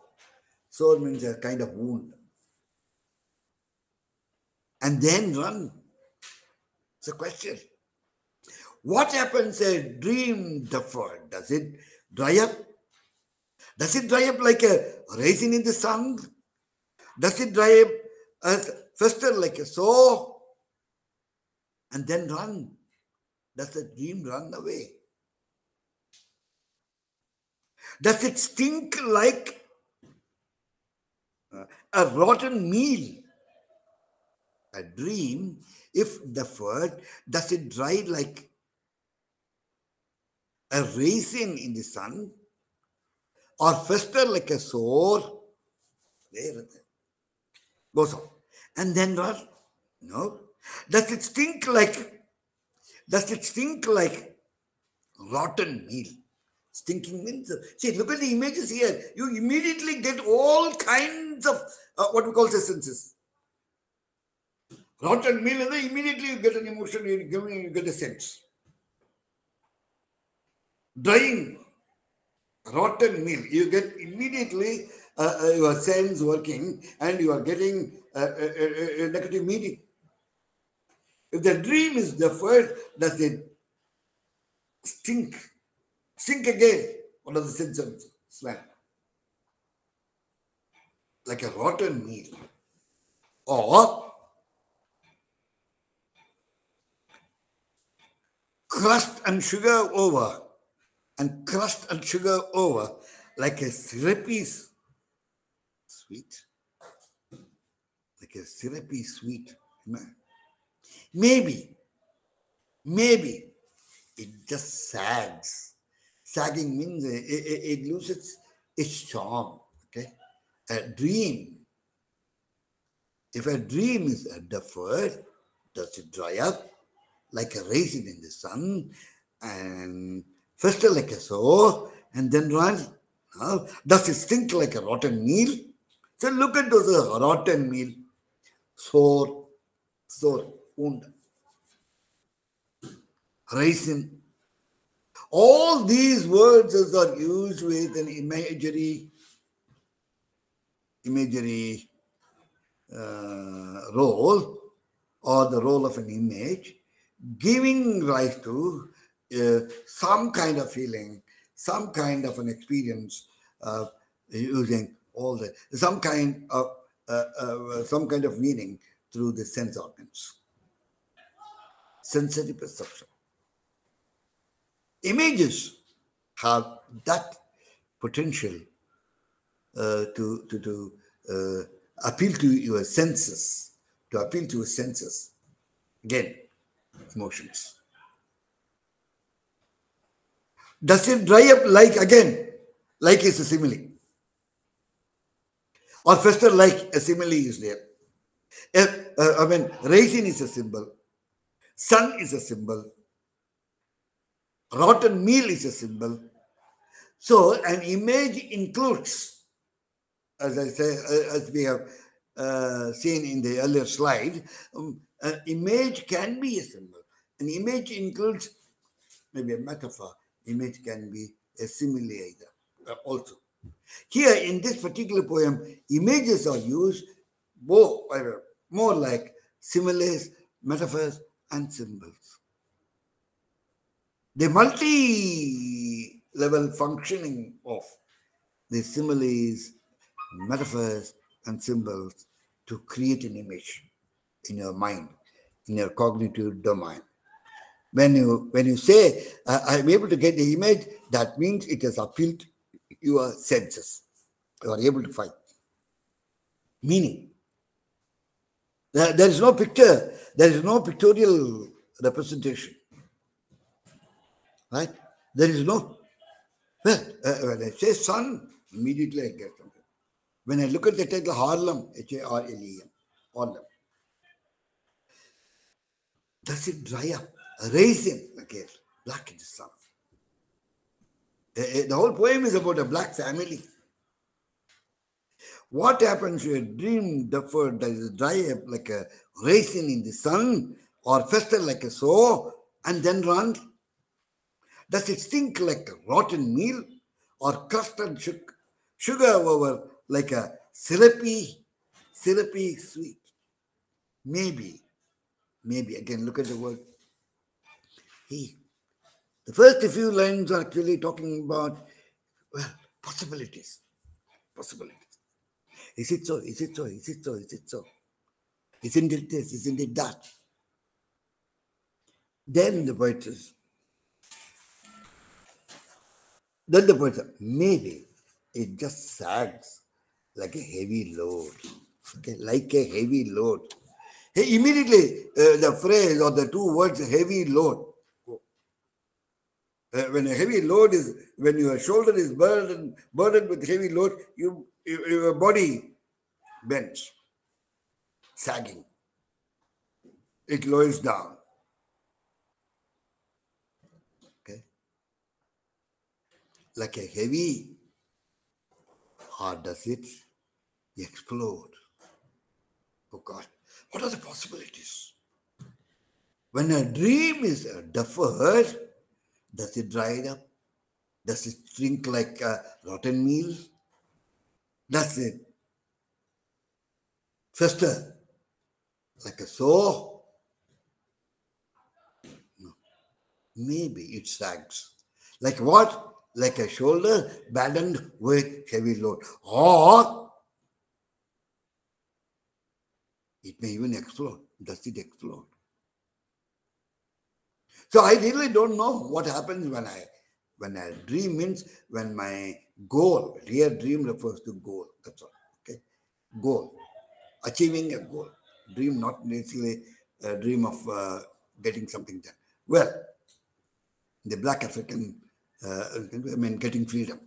Speaker 2: Sore means a kind of wound. And then run. It's a question. What happens a dream deferred? Does it dry up? Does it dry up like a raisin in the sun? Does it dry up as fester like a sore? And then run. Does the dream run away? Does it stink like a rotten meal? A dream, if deferred, does it dry like a raisin in the sun? Or fester like a sore? There it goes on. And then run? No. Does it stink like rotten meal? Stinking means, see, look at the images here. You immediately get all kinds of what we call the senses. Rotten meal, and then immediately you get an emotion, you get a sense. Drying, rotten meal, you get immediately your sense working and you are getting a negative meaning. If the dream is deferred, does it stink? Stink again. What are the sense of slang? Like a rotten meal. Or crust and sugar over. And crust and sugar over like a syrupy sweet. Like a syrupy sweet. Maybe it just sags. Sagging means it loses its charm. Okay, a dream. If a dream is deferred, does it dry up like a raisin in the sun and fester like a sore and then run? Does it stink like a rotten meal? So look at those rotten meal, sore, wound, raisin. All these words are used with an imagery role or the role of an image, giving rise to some kind of feeling, some kind of an experience, using all the some kind of meaning through the sense organs, sensory perception. Images have that potential to appeal to your senses, Again, emotions. Does it dry up like is a simile? Or fester like a simile is there? Raisin is a symbol. Sun is a symbol. Rotten meal is a symbol. So an image includes, as I say, as we have seen in the earlier slide, an image can be a symbol. An image includes maybe a metaphor. Image can be a simile either, also. Here in this particular poem, images are used more like similes, metaphors, and symbols. The multi-level functioning of the similes, metaphors, and symbols to create an image in your mind, in your cognitive domain. When you say, I'm able to get the image, that means it has appealed to your senses. You are able to find meaning. There is no picture. There is no pictorial representation. Right? There is no. Well, when I say sun, immediately I get something. When I look at the title Harlem, Harlem, Harlem, does it dry up? Raisin, okay, black in the sun. The whole poem is about a black family. What happens to a dream deferred? Does it dry up like a raisin in the sun, or fester like a sow and then run? Does it stink like a rotten meal, or crusted sugar over like a syrupy sweet? Maybe, again, look at the word. The first few lines are actually talking about, well, possibilities. Is it so? Is it so? Is it so? Is it so? Isn't it this? Isn't it that? Then the poet says, maybe it just sags like a heavy load. Okay, like a heavy load. Hey, immediately, the phrase or the two words, heavy load. When a heavy load is, when your shoulder is burdened with heavy load, your body bends, sagging. It lowers down. Okay, like a heavy, or does it explode? Oh God, what are the possibilities? When a dream is deferred, does it dry up? Does it shrink like a rotten meal? Does it fester like a sow? No. Maybe it sags. Like what? Like a shoulder burdened with heavy load. Or it may even explode. Does it explode? So I really don't know what happens when I dream. Means when my goal, real dream refers to goal. That's all. Okay, goal, achieving a goal. Dream, not necessarily a dream of getting something done. Well, the Black African, getting freedom.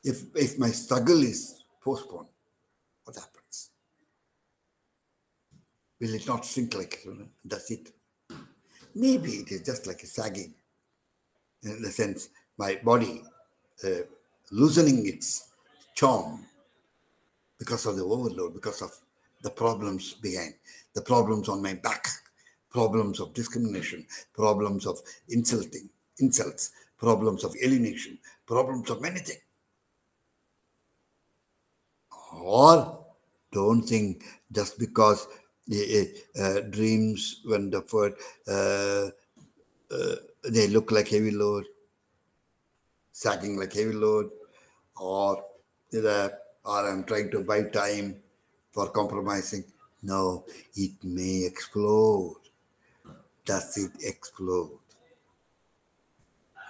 Speaker 2: If my struggle is postponed, what happens? Will it not sink like does it? Maybe it is just like a sagging, in the sense my body loosening its charm because of the overload, because of the problems behind, the problems on my back, problems of discrimination, problems of insults, problems of alienation, problems of many things. Or don't think just because dreams when deferred, they look like heavy load, sagging like heavy load, or I'm trying to buy time for compromising. No, it may explode. Does it explode?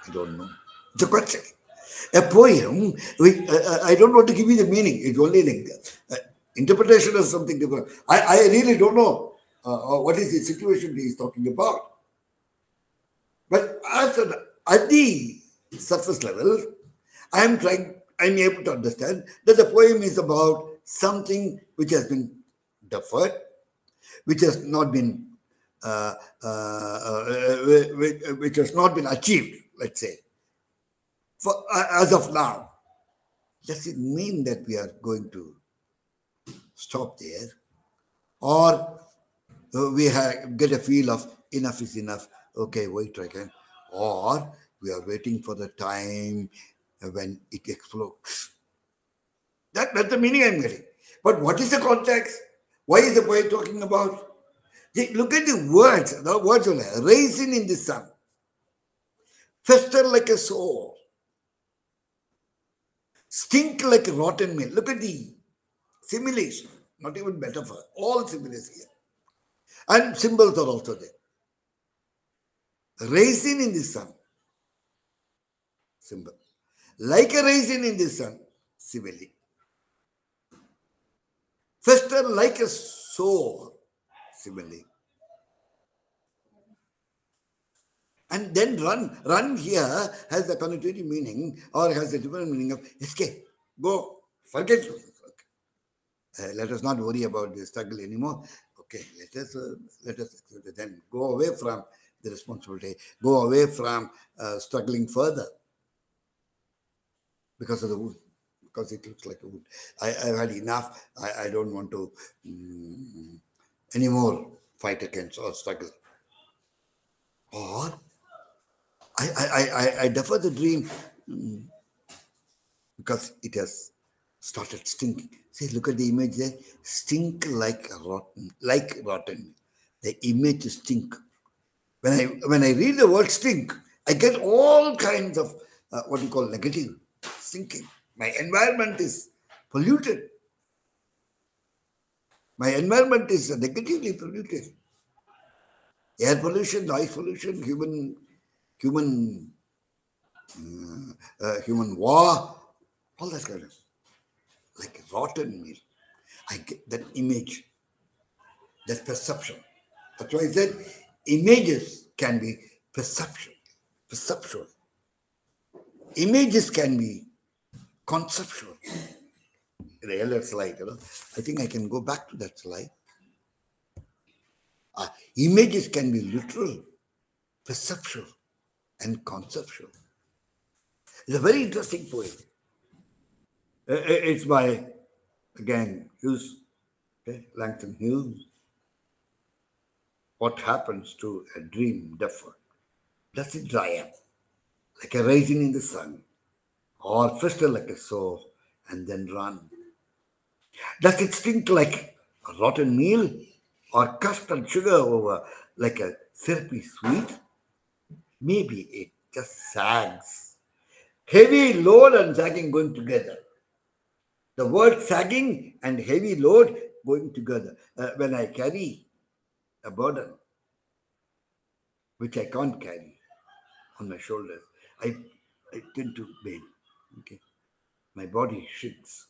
Speaker 2: I don't know. It's a question. A poem, I don't want to give you the meaning. It's only like interpretation of something different. I really don't know what is the situation he is talking about. But at the surface level, I'm able to understand that the poem is about something which has been deferred, which has not been which has not been achieved, let's say, as of now. Does it mean that we are going to stop there, or we get a feel of enough is enough? Okay, wait again, or we are waiting for the time when it explodes. That's the meaning I'm getting. But what is the context? Why is the poet talking about? Look at the words. The words are like, raisin in the sun, fester like a soul, stink like a rotten meal. Look at the simulation, not even metaphor. All similes here. And symbols are also there. Raisin in the sun, symbol. Like a raisin in the sun, simile. Fester like a soul. simile. And then run. Run here has the connotative meaning or has the different meaning of escape. Go. Forget. Let us not worry about the struggle anymore. Okay, let us then go away from the responsibility. Go away from struggling further because of the wound. Because it looks like a wound. I've had enough. I don't want to anymore fight against or struggle. Or I defer the dream because it has started stinking. See, look at the image there. Stink like rotten. The image stink. When I read the word stink, I get all kinds of what you call negative thinking. My environment is polluted. My environment is negatively polluted. Air pollution, noise pollution, human war, all that kind of like rotten meal. I get that image, that perception. That's why I said images can be perceptual. Images can be conceptual. The earlier slide, I think I can go back to that slide. Images can be literal, perceptual, and conceptual. It's a very interesting poem. It's by, again, Hughes, Langston Hughes. What happens to a dream deferred? Does it dry up like a raisin in the sun, or fester like a sow and then run? Does it stink like a rotten meal, or custard sugar over like a syrupy sweet? Maybe it just sags. Heavy load and sagging going together. The word sagging and heavy load going together. When I carry a burden, which I can't carry on my shoulders, I tend to bend. Okay, my body shrinks.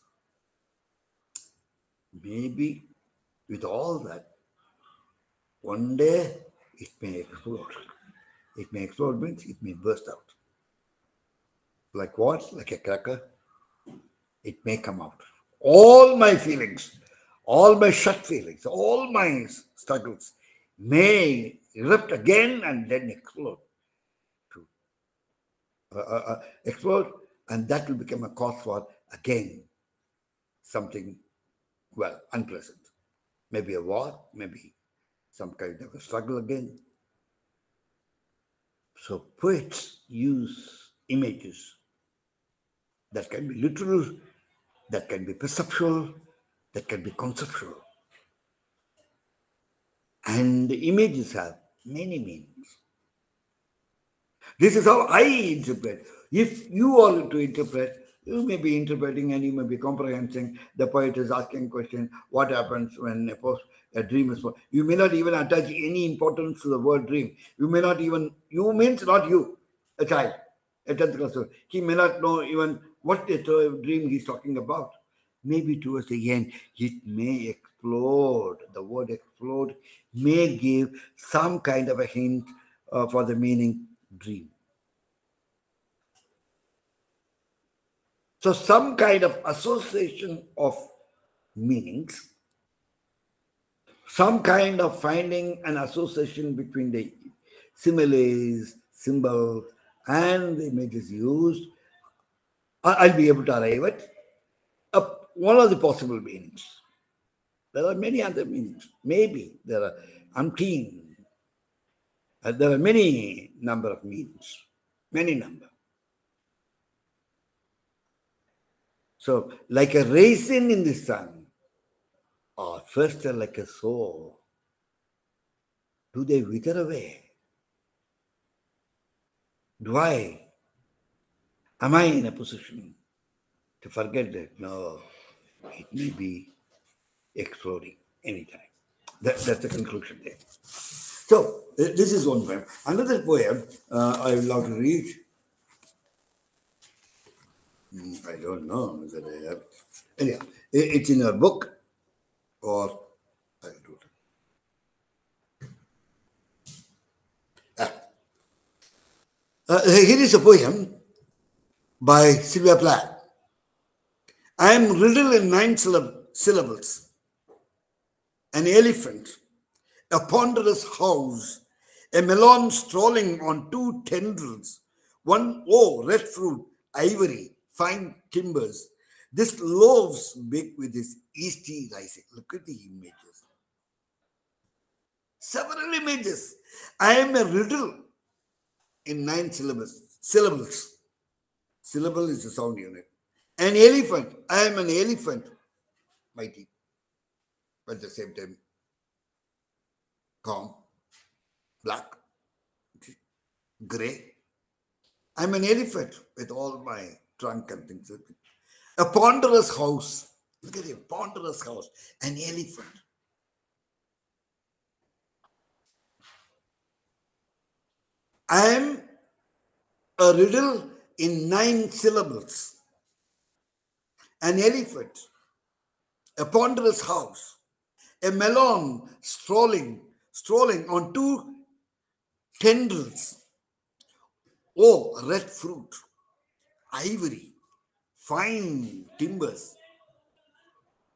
Speaker 2: Maybe with all that, one day it may explode. It may explode means it may burst out. Like what? Like a cracker. It may come out. All my feelings, all my shut feelings, all my struggles may erupt again and then explode. Explode, and that will become a cause for, again, something, well, unpleasant. Maybe a war, maybe some kind of a struggle again. So poets use images that can be literal, that can be perceptual, that can be conceptual. And the images have many meanings. This is how I interpret. If you are to interpret, you may be interpreting and you may be comprehending. The poet is asking a question, what happens when a dream is born? You may not even attach any importance to the word dream. You may not even, you means not you, a child, a 10th class student. He may not know even what the dream he's talking about. Maybe towards the end, it may explode. The word explode may give some kind of a hint for the meaning dream. So some kind of association of meanings, some kind of finding an association between the similes, symbols, and the images used, I'll be able to arrive at one of the possible meanings. There are many other meanings. Maybe there are umpteen. There are many number of meanings. Many number. So, like a raisin in the sun, or first like a soul, do they wither away? Am I in a position to forget that? No, it may be exploding anytime. That's the conclusion there. So, this is one poem. Another poem I would love to read. I don't know whether I have it. Anyhow, it's in a book, or I'll do it. Here is a poem by Sylvia Plath. I am riddled in nine syllables. An elephant, a ponderous house, a melon strolling on two tendrils, red fruit, ivory, fine timbers. This loaves big with his yeasty rising. Look at the images. Several images. I am a riddle in nine syllables. Syllable is a sound unit. An elephant. I am an elephant. Mighty. But at the same time, calm, black, gray. I'm an elephant with all my trunk and things. A ponderous house. Look at it, ponderous house. An elephant. I am a riddle in nine syllables. An elephant. A ponderous house. A melon strolling on two tendrils. Red fruit. Ivory. Fine timbers.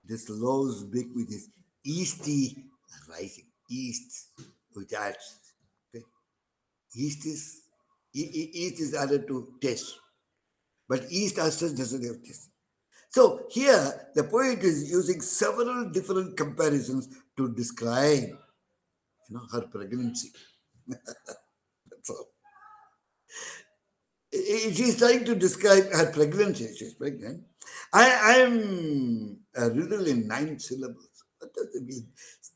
Speaker 2: This loves big with his yeasty rising. Yeast, which adds. Okay? Yeast is added to taste. But yeast as such doesn't have taste. So here the poet is using several different comparisons to describe her pregnancy. That's all. She's trying to describe her pregnancy. She's pregnant. I am a riddle in nine syllables. What does it mean?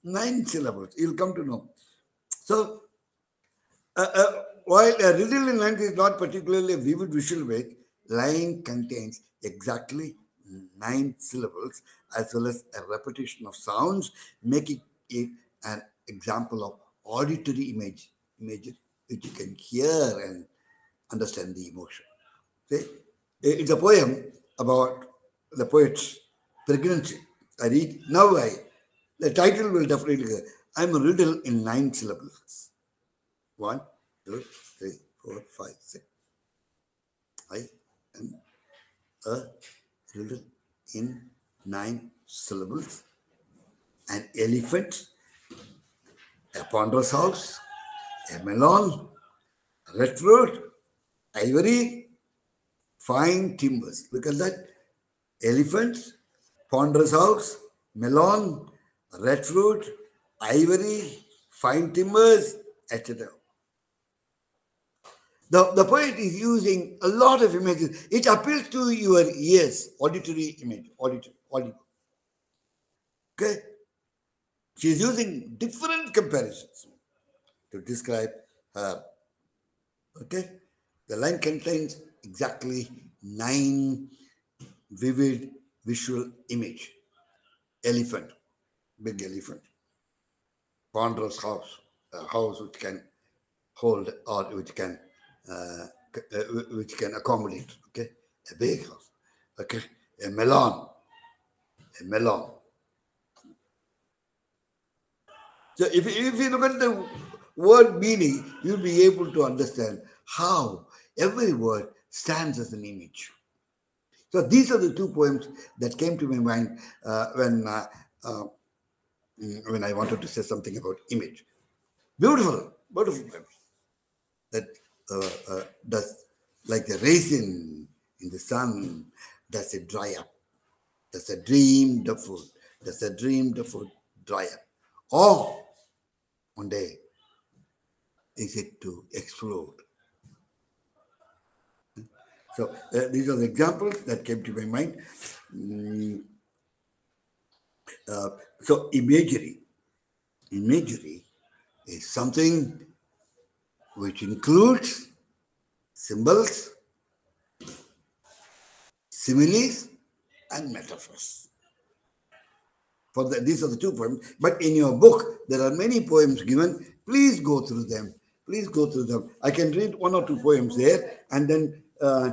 Speaker 2: 9 syllables. You'll come to know. So, while a riddle in line is not particularly a vivid visual way, line contains exactly 9 syllables as well as a repetition of sounds, making it an example of auditory imagery, which you can hear and understand the emotion. See? It's a poem about the poet's pregnancy. I read now. The title will definitely go. I'm a riddle in 9 syllables. 1, 2, 3, 4, 5, 6. I am a riddle in 9 syllables. An elephant, a ponderous house, a melon, red fruit, ivory, fine timbers. Look at that. Elephant, ponderous house, melon, red fruit, ivory, fine timbers, etc. The poet is using a lot of images. It appeals to your ears, auditory image, audible. Okay? She is using different comparisons to describe her. Okay? The line contains exactly 9 vivid visual image. Elephant, big elephant. Ponderous house, a house which can hold or which can accommodate. Okay, a big house. Okay, a melon. So if you look at the word meaning, you'll be able to understand how every word stands as an image. So these are the 2 poems that came to my mind when I wanted to say something about image. Beautiful poems that does, like the raisin in the sun, does it dry up? Does a dream the food? Does a dream the food dry up? Or one day is it to explode? So these are the examples that came to my mind. So imagery is something which includes symbols, similes, and metaphors. These are the 2 poems. But in your book, there are many poems given. Please go through them. I can read 1 or 2 poems there and then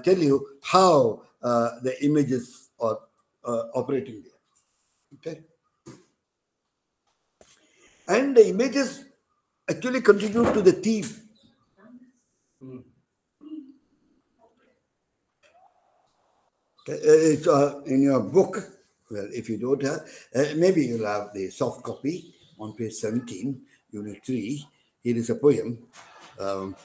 Speaker 2: tell you how the images are operating there. Okay? And the images actually contribute to the theme. It's in your book. Well, if you don't have, maybe you'll have the soft copy on page 17, Unit 3. Here is a poem um,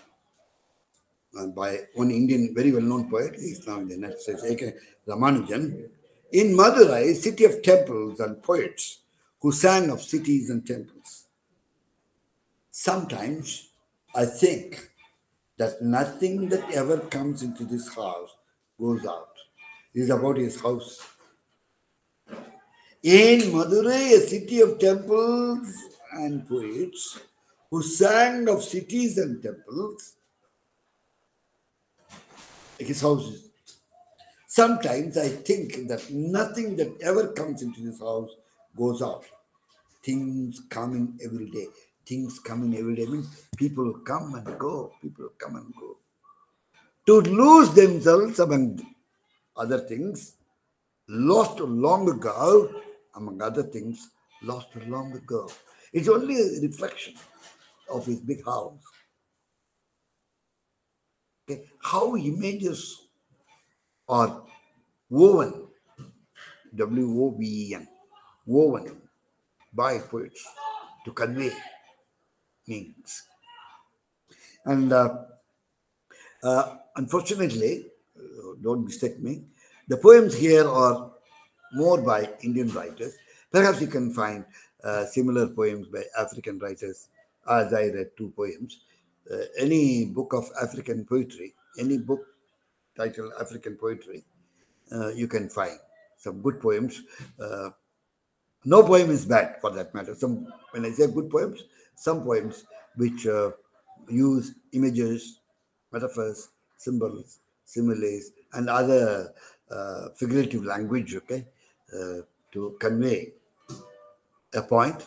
Speaker 2: by one Indian, very well-known poet. He's now in the United States, A.K. Ramanujan. In Madurai, city of temples and poets who sang of cities and temples. Sometimes I think that nothing that ever comes into this house goes out. It is about his house. In Madurai, a city of temples and poets who sang of cities and temples, his houses. Sometimes I think that nothing that ever comes into this house goes out. Things come in every day. Things come in every day means people come and go. People come and go. To lose themselves among other things, lost long ago, among other things, lost long ago. It's only a reflection of his big house. Okay? How images are woven, W-O-V-E-N, woven by poets to convey meanings. And unfortunately, don't mistake me, the poems here are more by Indian writers. Perhaps you can find similar poems by African writers, as I read two poems. Any book of African poetry, any book titled African poetry, you can find some good poems. No poem is bad for that matter. Some, when I say good poems, some poems which use images, metaphors, symbols, similes, and other figurative language, okay, to convey a point,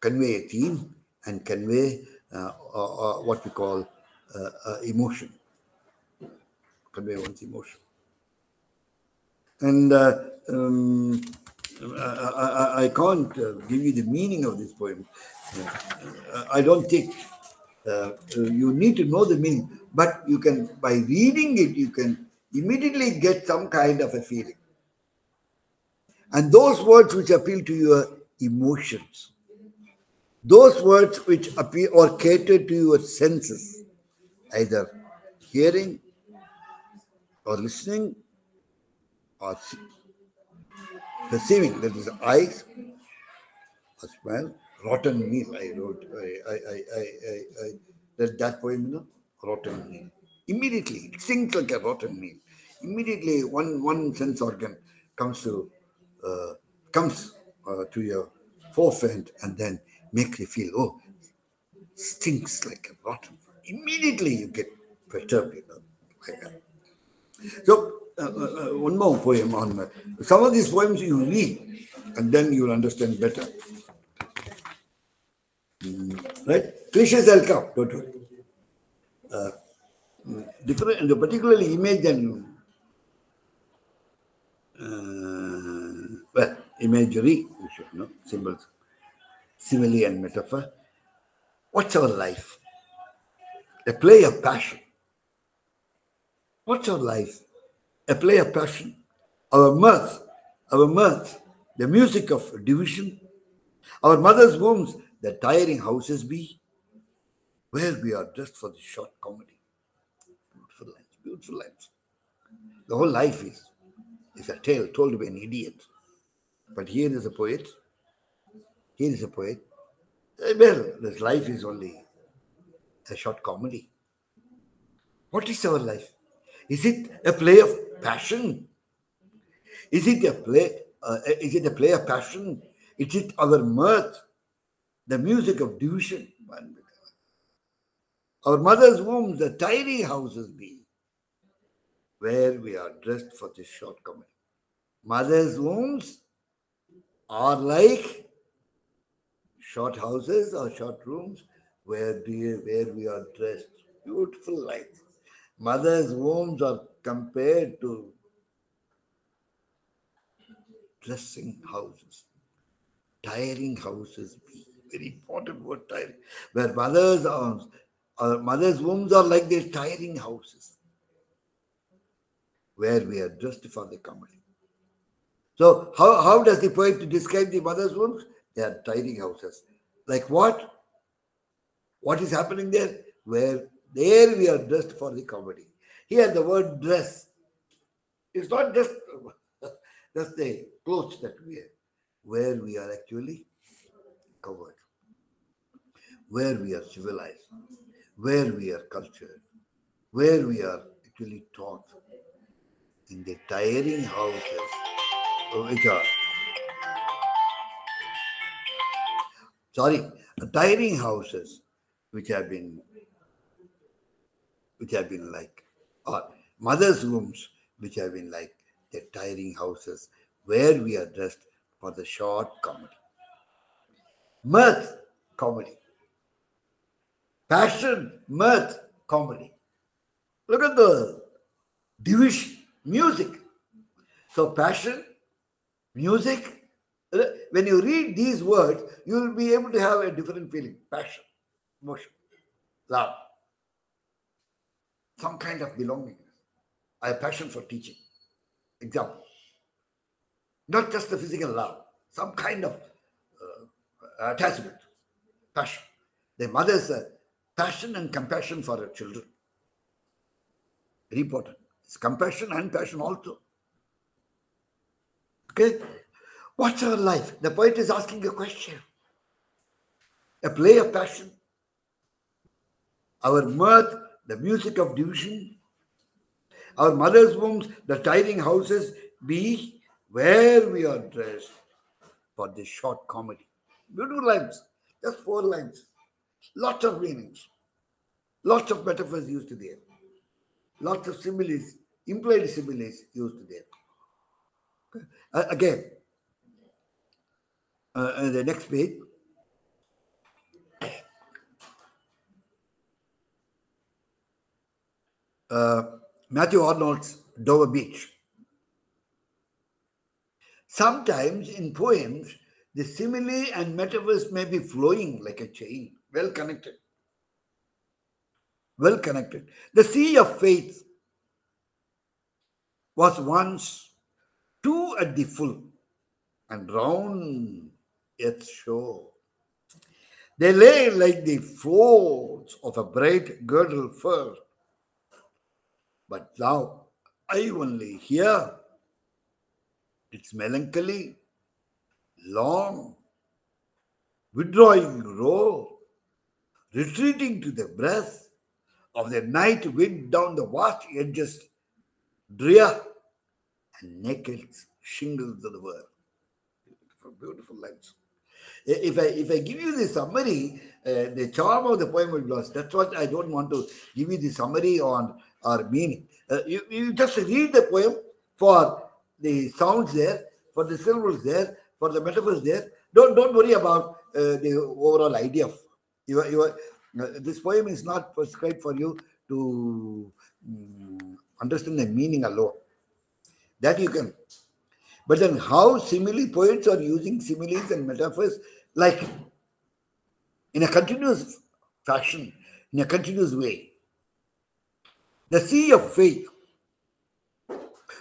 Speaker 2: convey a theme, and convey what we call emotion, convey one's emotion. And I can't give you the meaning of this poem. I don't think you need to know the meaning, but you can, by reading it, you can immediately get some kind of a feeling. And those words which appeal to your emotions, those words which appeal or cater to your senses, either hearing or listening or perceiving, that is eyes or smell. Rotten meal, I wrote, I read that poem, rotten meal. Immediately, it sings like a rotten meal. Immediately, one sense organ comes to your forefront and then makes you feel, oh, stinks like a rotten. Immediately, you get perturbed, like that. So, one more poem on some of these poems you read, and then you'll understand better. Right? Cliches will come, don't worry. Different, particularly image and well, imagery, you should know, symbols, simile and metaphor. What's our life? A play of passion. What's our life? A play of passion. Our mirth, the music of division. Our mother's wombs, the tiring houses be, where we are dressed for the short comedy. Beautiful lines, beautiful lines. The whole life is a tale told by an idiot. But here is a poet. Here is a poet. Well, this life is only a short comedy. What is our life? Is it a play of passion? Is it a play? Is it a play of passion? Is it our mirth, the music of division? Our mother's womb, the tiny houses be, where we are dressed for this short comedy. Mother's wombs are like short houses or short rooms where we are dressed. Beautiful light. Mother's wombs are compared to dressing houses. Tiring houses be. Very important word, tiring. Where mother's wombs are like these tiring houses. where we are dressed for the comedy. So how does the poet describe the mother's wombs? They are tiring houses. Like what? What is happening there? Where there we are dressed for the comedy. Here the word dress is not just just the clothes that we wear, where we are actually covered, where we are civilized, where we are cultured, where we are actually taught in the tiring houses, which are sorry, tiring houses which have been like, or mother's wombs which have been like the tiring houses where we are dressed for the short comedy. Mirth, comedy. Passion, mirth, comedy. Look at the division, music. So passion, music, when you read these words, you will be able to have a different feeling. Passion, emotion, love, some kind of belonging. I have passion for teaching. Example. Not just the physical love, some kind of attachment, passion. The mother's passion and compassion for her children. Very important. It's compassion and passion also. Okay? What's our life? The poet is asking a question. A play of passion. Our mirth, the music of division. Our mother's wombs, the tiring houses, be where we are dressed for this short comedy. Beautiful lines. Just 4 lines. Lots of meanings. Lots of metaphors used there. Lots of similes, implied similes used there. Again, the next page. Matthew Arnold's Dover Beach. Sometimes in poems, the simile and metaphors may be flowing like a chain, well connected. Well connected. The sea of faith was once 2 at the full and round its shore. They lay like the folds of a bright girdle fur. But now I only hear its melancholy, long, withdrawing roar, retreating to the breath of the night wind down the vast edges, drear and naked shingles of the world. Beautiful, beautiful lines. If I give you the summary, the charm of the poem will be lost. That's what I don't want to give you the summary on or meaning. You just read the poem for the sounds there, for the syllables there, for the metaphors there. Don't worry about the overall idea of this poem is not prescribed for you to understand the meaning alone. That you can. But then how simile poets are using similes and metaphors like in a continuous fashion, in a continuous way. The sea of faith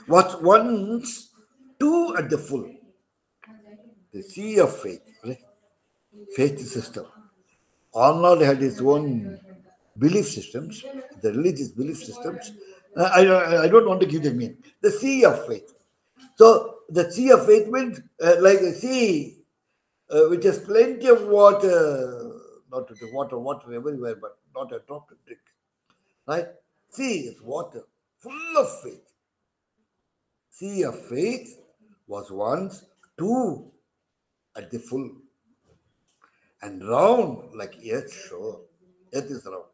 Speaker 2: was once 2 at the full. The sea of faith, right? Faith system. Arnold had his own belief systems, the religious belief systems. I don't want to give them meaning. The sea of faith. So the sea of faith means like a sea which has plenty of water, not to drink, water everywhere, but not a drop to drink. Right? Sea is water, full of faith. Sea of faith was once 2 at the full and round like earth shore. Earth is round.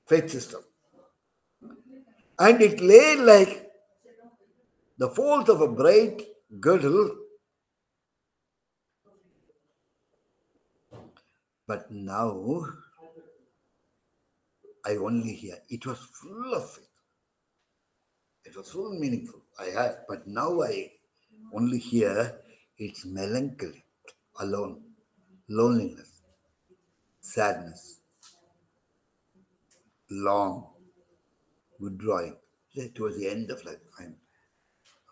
Speaker 2: Faith system. And it lay like the folds of a bright girdle. But now I only hear it was full of faith. It was full meaningful. But now I only hear its melancholy, alone, loneliness, sadness, long, withdrawing, towards the end of life,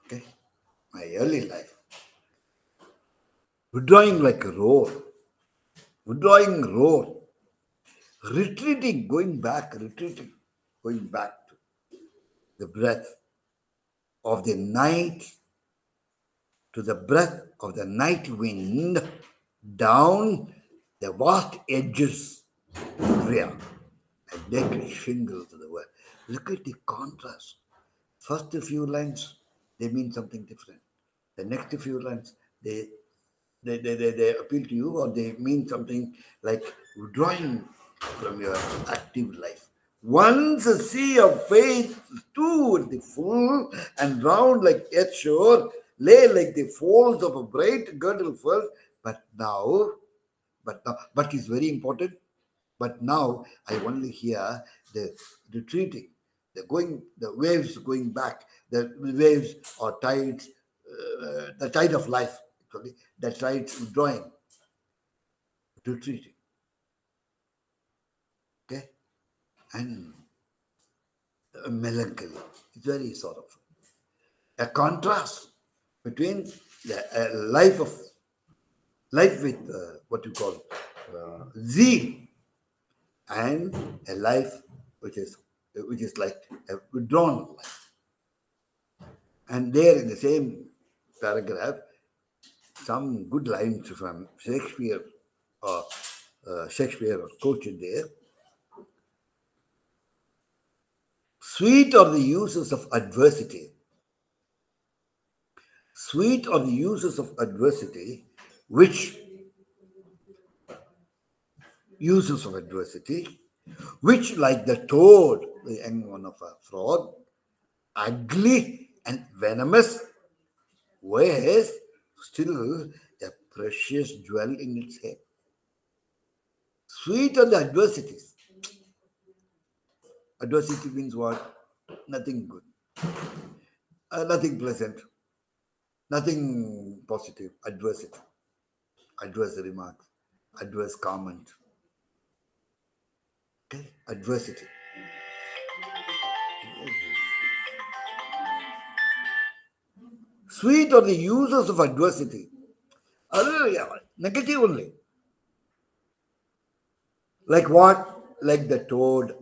Speaker 2: okay, my early life, withdrawing like a roar, retreating, going back to the breath of the night, to the breath of the night wind down the vast edges of Ria, a naked shingle to the world. Look at the contrast. First few lines, they mean something different. The next few lines, they appeal to you, or they mean something like withdrawing from your active life. Once a sea of faith stood the full and round like earth shore, lay like the folds of a bright girdle first, but it's very important. But now I only hear the retreating, the waves going back, the waves or tides, the tide of life, actually, the tides withdrawing, retreating. Okay? And melancholy. It's very sorrowful. A contrast between the life with what you call zeal, and a life which is like a withdrawn life. And there in the same paragraph, some good lines from Shakespeare or quoted there. Sweet are the uses of adversity. Sweet are the uses of adversity, which like the toad, the young one of a frog, ugly and venomous, wears still a precious jewel in its head. Sweet are the adversities. Adversity means what? Nothing good, nothing pleasant, nothing positive. Adversity, adverse remarks, adverse comment. Okay, adversity. Sweet are the uses of adversity. Negative only. Like what? Like the toad.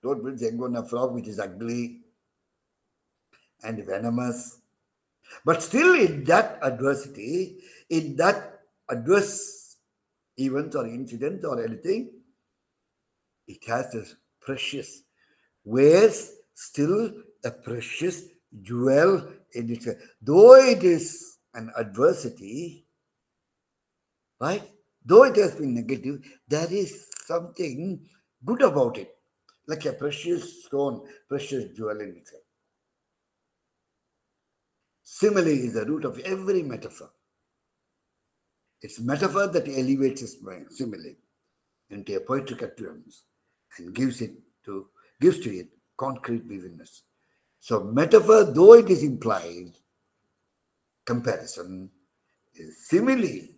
Speaker 2: Toad means a frog which is ugly and venomous. But still in that adversity, in that adverse event or incident or anything, it has this precious, wears still a precious jewel in its head. Though it is an adversity, right? Though it has been negative, there is something good about it, like a precious stone, precious jewel in itself. Simile is the root of every metaphor. It's metaphor that elevates its simile into a poetic utterance and gives to it concrete vividness. So metaphor, though it is implied, comparison is simile.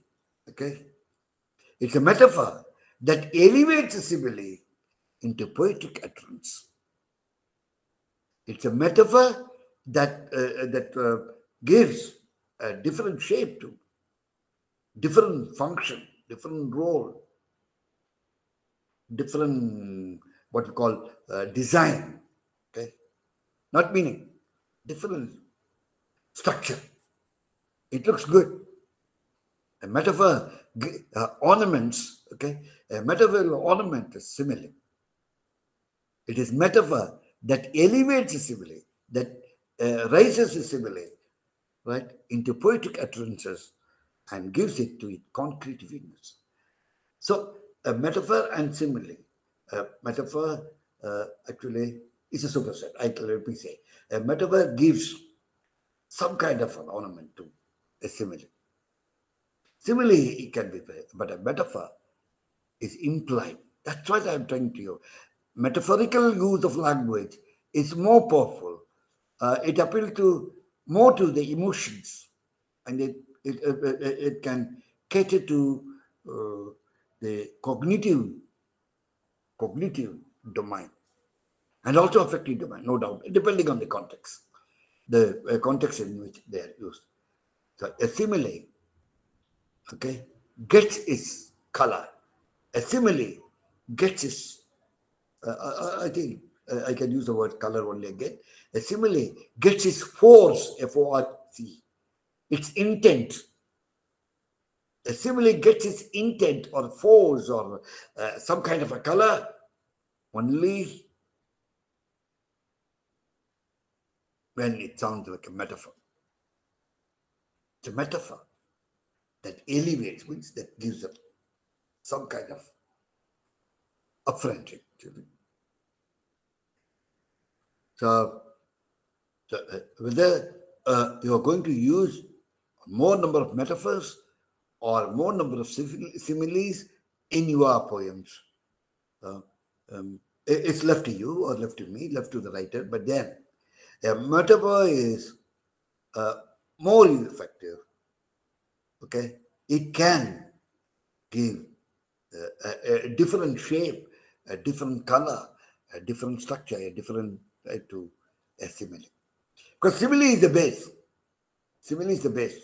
Speaker 2: Okay? It's a metaphor that elevates a simile into poetic utterance. It's a metaphor that gives a different shape to, different function, different role, different what we call design. Okay, not meaning, different structure. It looks good. A metaphor ornaments. Okay, a metaphor will ornament a simile. It is metaphor that elevates a simile, that raises a simile, right, into poetic utterances and gives it to it concrete vividness. So a metaphor and simile. A metaphor actually is a superset. Let me say. A metaphor gives some kind of an ornament to a simile. Simile it can be, but a metaphor is implied. That's what I'm trying to you. Metaphorical use of language is more powerful. It appeals to more to the emotions, and it can cater to the cognitive domain. and also affective domain, no doubt, depending on the context, the context in which they are used. So a simile, okay, gets its color. A simile gets its, I think I can use the word color only again. A simile gets its force, F-O-R-C, its intent. A simile gets its intent or force or some kind of a color only when it sounds like a metaphor. It's a metaphor that elevates, means that gives up some kind of upfronting. So whether you are going to use more number of metaphors or more number of similes in your poems, it's left to you or left to me, left to the writer. But then a metaphor is more effective. Okay, it can give a different shape, a different color, a different structure, a different to a simile. Because simile is the base. Simile is the base.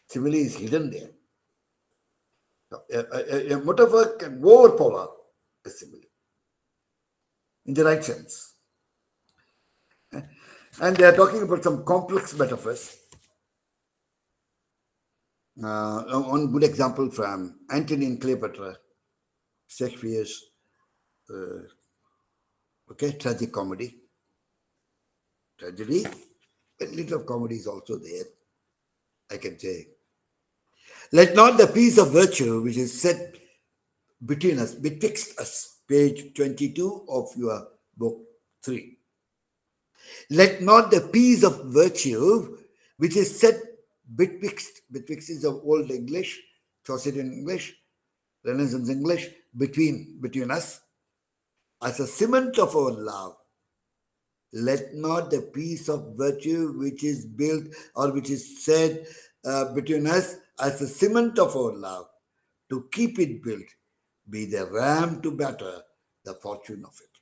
Speaker 2: Simile is hidden there. So a metaphor can overpower a simile in the right sense. And they are talking about some complex metaphors. One good example from Antony and Cleopatra, Shakespeare's tragic comedy. Tragedy, a little of comedy is also there, I can say. Let not the peace of virtue which is set between us, betwixt us, page 22 of your book 3. Let not the peace of virtue which is set betwixt is of Old English, Chaucerian English, Renaissance English, between us, as a cement of our love. Let not the peace of virtue which is built or which is said between us as a cement of our love, to keep it built, be the ram to batter the fortune of it.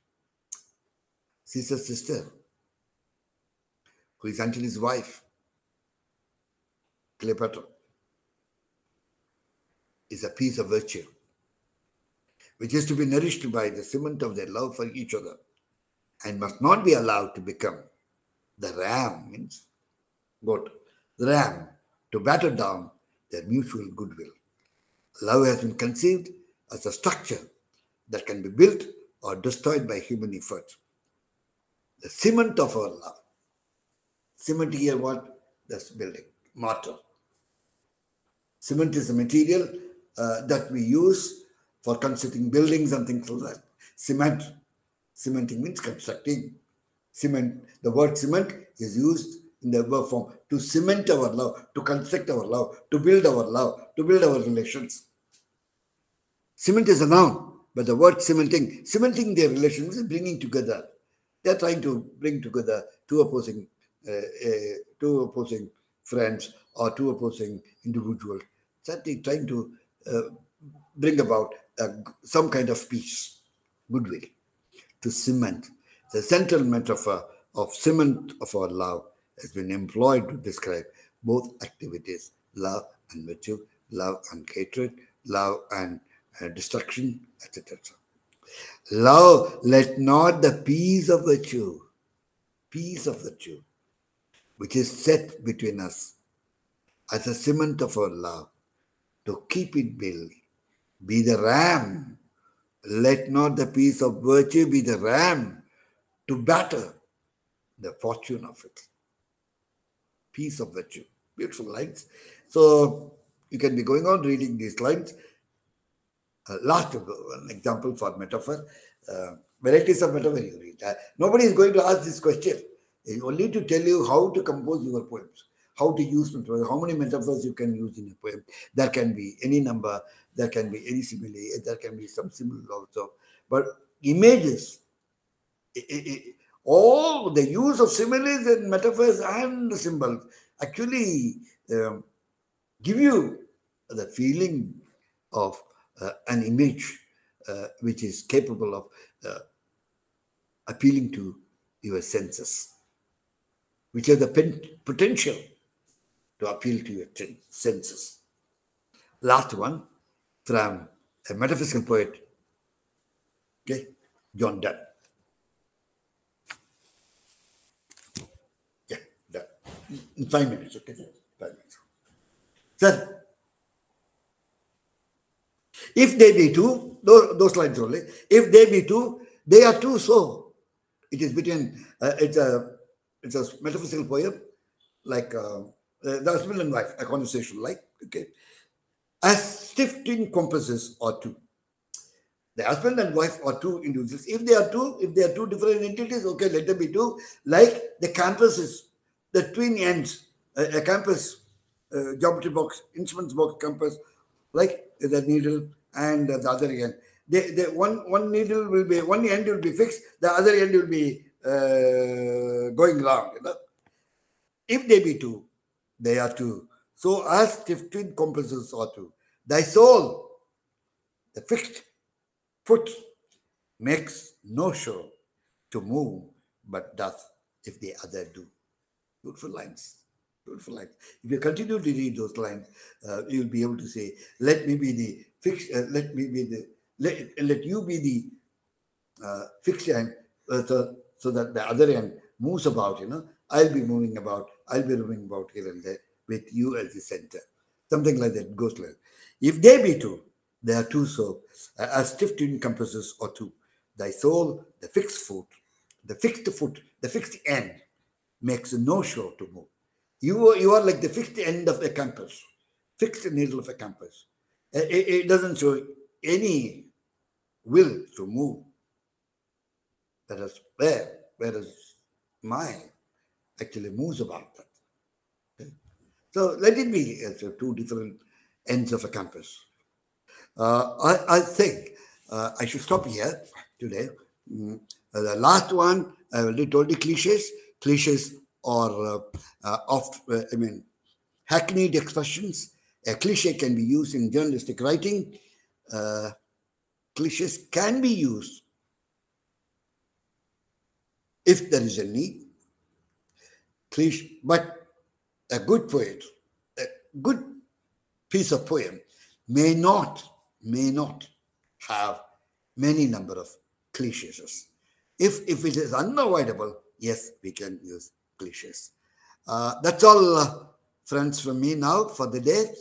Speaker 2: Caesar's sister, who is Antony's wife, Cleopatra, is a piece of virtue which is to be nourished by the cement of their love for each other and must not be allowed to become the ram, means goat, the ram, to batter down their mutual goodwill. Love has been conceived as a structure that can be built or destroyed by human effort. The cement of our love. Cement here, what? That's building, mortar. Cement is a material that we use for constructing buildings and things like that. Cementing means constructing. Cement, the word cement is used in the verb form to cement our love, to construct our love, to build our love, to build our relations. Cement is a noun, but the word cementing their relations is bringing together. They're trying to bring together two opposing friends or two opposing individuals. Certainly trying to bring about some kind of peace, goodwill, to cement. The central metaphor of cement of our love has been employed to describe both activities, love and virtue, love and hatred, love and destruction, etc. Love, let not the peace of virtue, which is set between us as a cement of our love, to keep it built, be the ram. Let not the peace of virtue be the ram to batter the fortune of it. Peace of virtue. Beautiful lines. So you can be going on reading these lines. Last one example for metaphor. Varieties of metaphor you read. Nobody is going to ask this question. Only to tell you how to compose your poems, how to use metaphors, how many metaphors you can use in a poem. There can be any number, there can be any simile, there can be some symbol also. But images, all the use of similes and metaphors and symbols actually give you the feeling of an image which is capable of appealing to your senses, which has the potential to appeal to your senses. Last one from a metaphysical poet, okay, John Donne. Yeah, done. In 5 minutes, okay? 5 minutes. Sir, if they be two, those lines only, if they be two, they are two, so it is between, it's a metaphysical poem, like the husband and wife, a conversation like, okay, as stiff twin compasses are two. The husband and wife are two individuals. If they are two different entities, okay, let them be two. Like the campuses, the twin ends, a campus, geometry box, instruments box, compass, like the needle and the other end. One needle will be, one end will be fixed, the other end will be going round. You know? If they be two, they are two. So as if twin compasses are two. Thy soul, the fixed foot, makes no show to move, but doth if the other do. Beautiful lines. Beautiful lines. If you continue to read those lines, you'll be able to say, let me be the fixed, let me be the, let you be the fixed end, so that the other end moves about, you know. I'll be moving about, I'll be moving about here and there with you as the center. Something like that goes like that. If they be two, they are two, so as stiff twin compasses or two. Thy soul, the fixed foot, the fixed end, makes no show to move. You are like the fixed end of a compass, fixed needle of a compass. It doesn't show any will to move. Whereas mine actually moves about that. Okay? So let it be as two different ends of a compass. I think I should stop here today. The last one, I already told you cliches. Cliches are hackneyed expressions. A cliche can be used in journalistic writing. Cliches can be used if there is a need. But a good poet, a good piece of poem may not have many number of cliches. If it is unavoidable, yes, we can use cliches. That's all, friends, from me now for the day.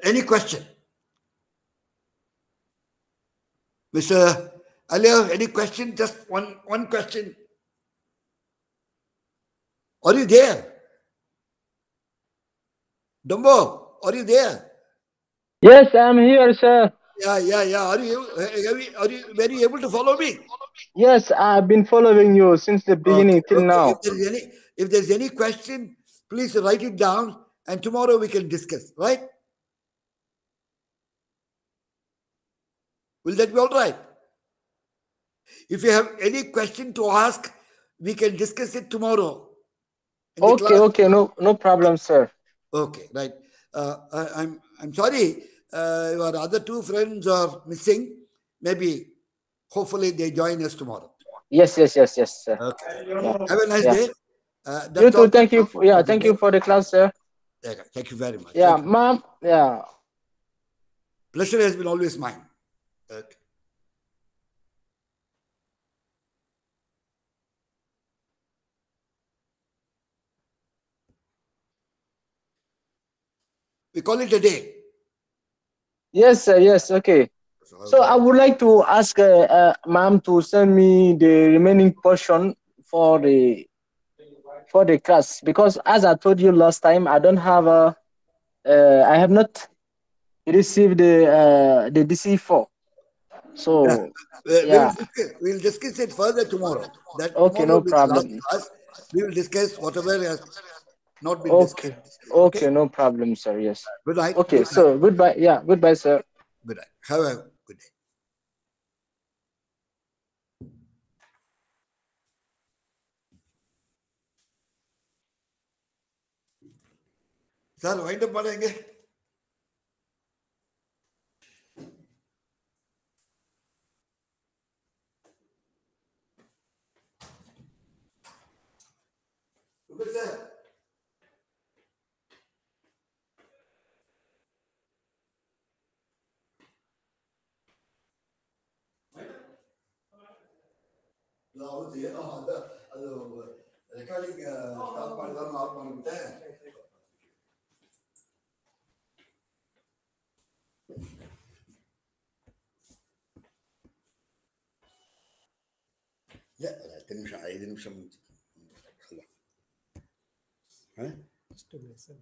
Speaker 2: Any question? Mr. Alio, any question? Just one question. Are you there? Dumbo, are you there?
Speaker 3: Yes, I'm here, sir.
Speaker 2: Yeah. Are you very able to follow me?
Speaker 3: Yes, I've been following you since the beginning till
Speaker 2: Okay.
Speaker 3: now.
Speaker 2: If there's any question, please write it down, and tomorrow we can discuss. Right? Will that be all right? If you have any question to ask, we can discuss it tomorrow in the class.
Speaker 3: Okay, no problem, sir.
Speaker 2: Okay, right. I'm sorry. Your other two friends are missing. Maybe, hopefully, they join us tomorrow.
Speaker 3: Yes, sir.
Speaker 2: Okay.
Speaker 3: Yeah,
Speaker 2: Have a nice
Speaker 3: yeah.
Speaker 2: day.
Speaker 3: You
Speaker 2: That's
Speaker 3: too.
Speaker 2: all.
Speaker 3: Thank you. Thank you for the class, sir.
Speaker 2: Okay, thank you very much.
Speaker 3: Yeah,
Speaker 2: Thank you.
Speaker 3: ma'am. Yeah.
Speaker 2: Pleasure has been always mine. Okay. We call it a day.
Speaker 3: Yes, sir. Yes. Okay.
Speaker 2: So,
Speaker 3: So I would like to ask, ma'am, to send me the remaining portion for the class, because as I told you last time, I have not received the DC4.
Speaker 2: yeah,
Speaker 3: So yeah.
Speaker 2: we'll discuss it further tomorrow. That
Speaker 3: Okay,
Speaker 2: tomorrow
Speaker 3: no
Speaker 2: will be the last
Speaker 3: problem.
Speaker 2: class. We will discuss whatever has not been
Speaker 3: Okay.
Speaker 2: discussed. Okay.
Speaker 3: Okay, no problem, sir. Yes.
Speaker 2: Good night.
Speaker 3: Okay,
Speaker 2: Good night.
Speaker 3: so goodbye. Yeah, goodbye, sir.
Speaker 2: Good night. Have a good day. Sir, wind up करेंगे ಹೌದು ಏನೋ ಅದು recording stop ಮಾಡಿದಾಗ of ಮಾಡಿಬಿಟ್ಟೆ. ಇಲ್ಲ 10 ನಿಮಿಷ 5 ನಿಮಿಷ ಮುಂಚೆ ಅಲ್ಲ.
Speaker 4: ಅಷ್ಟು ಬೇಸರ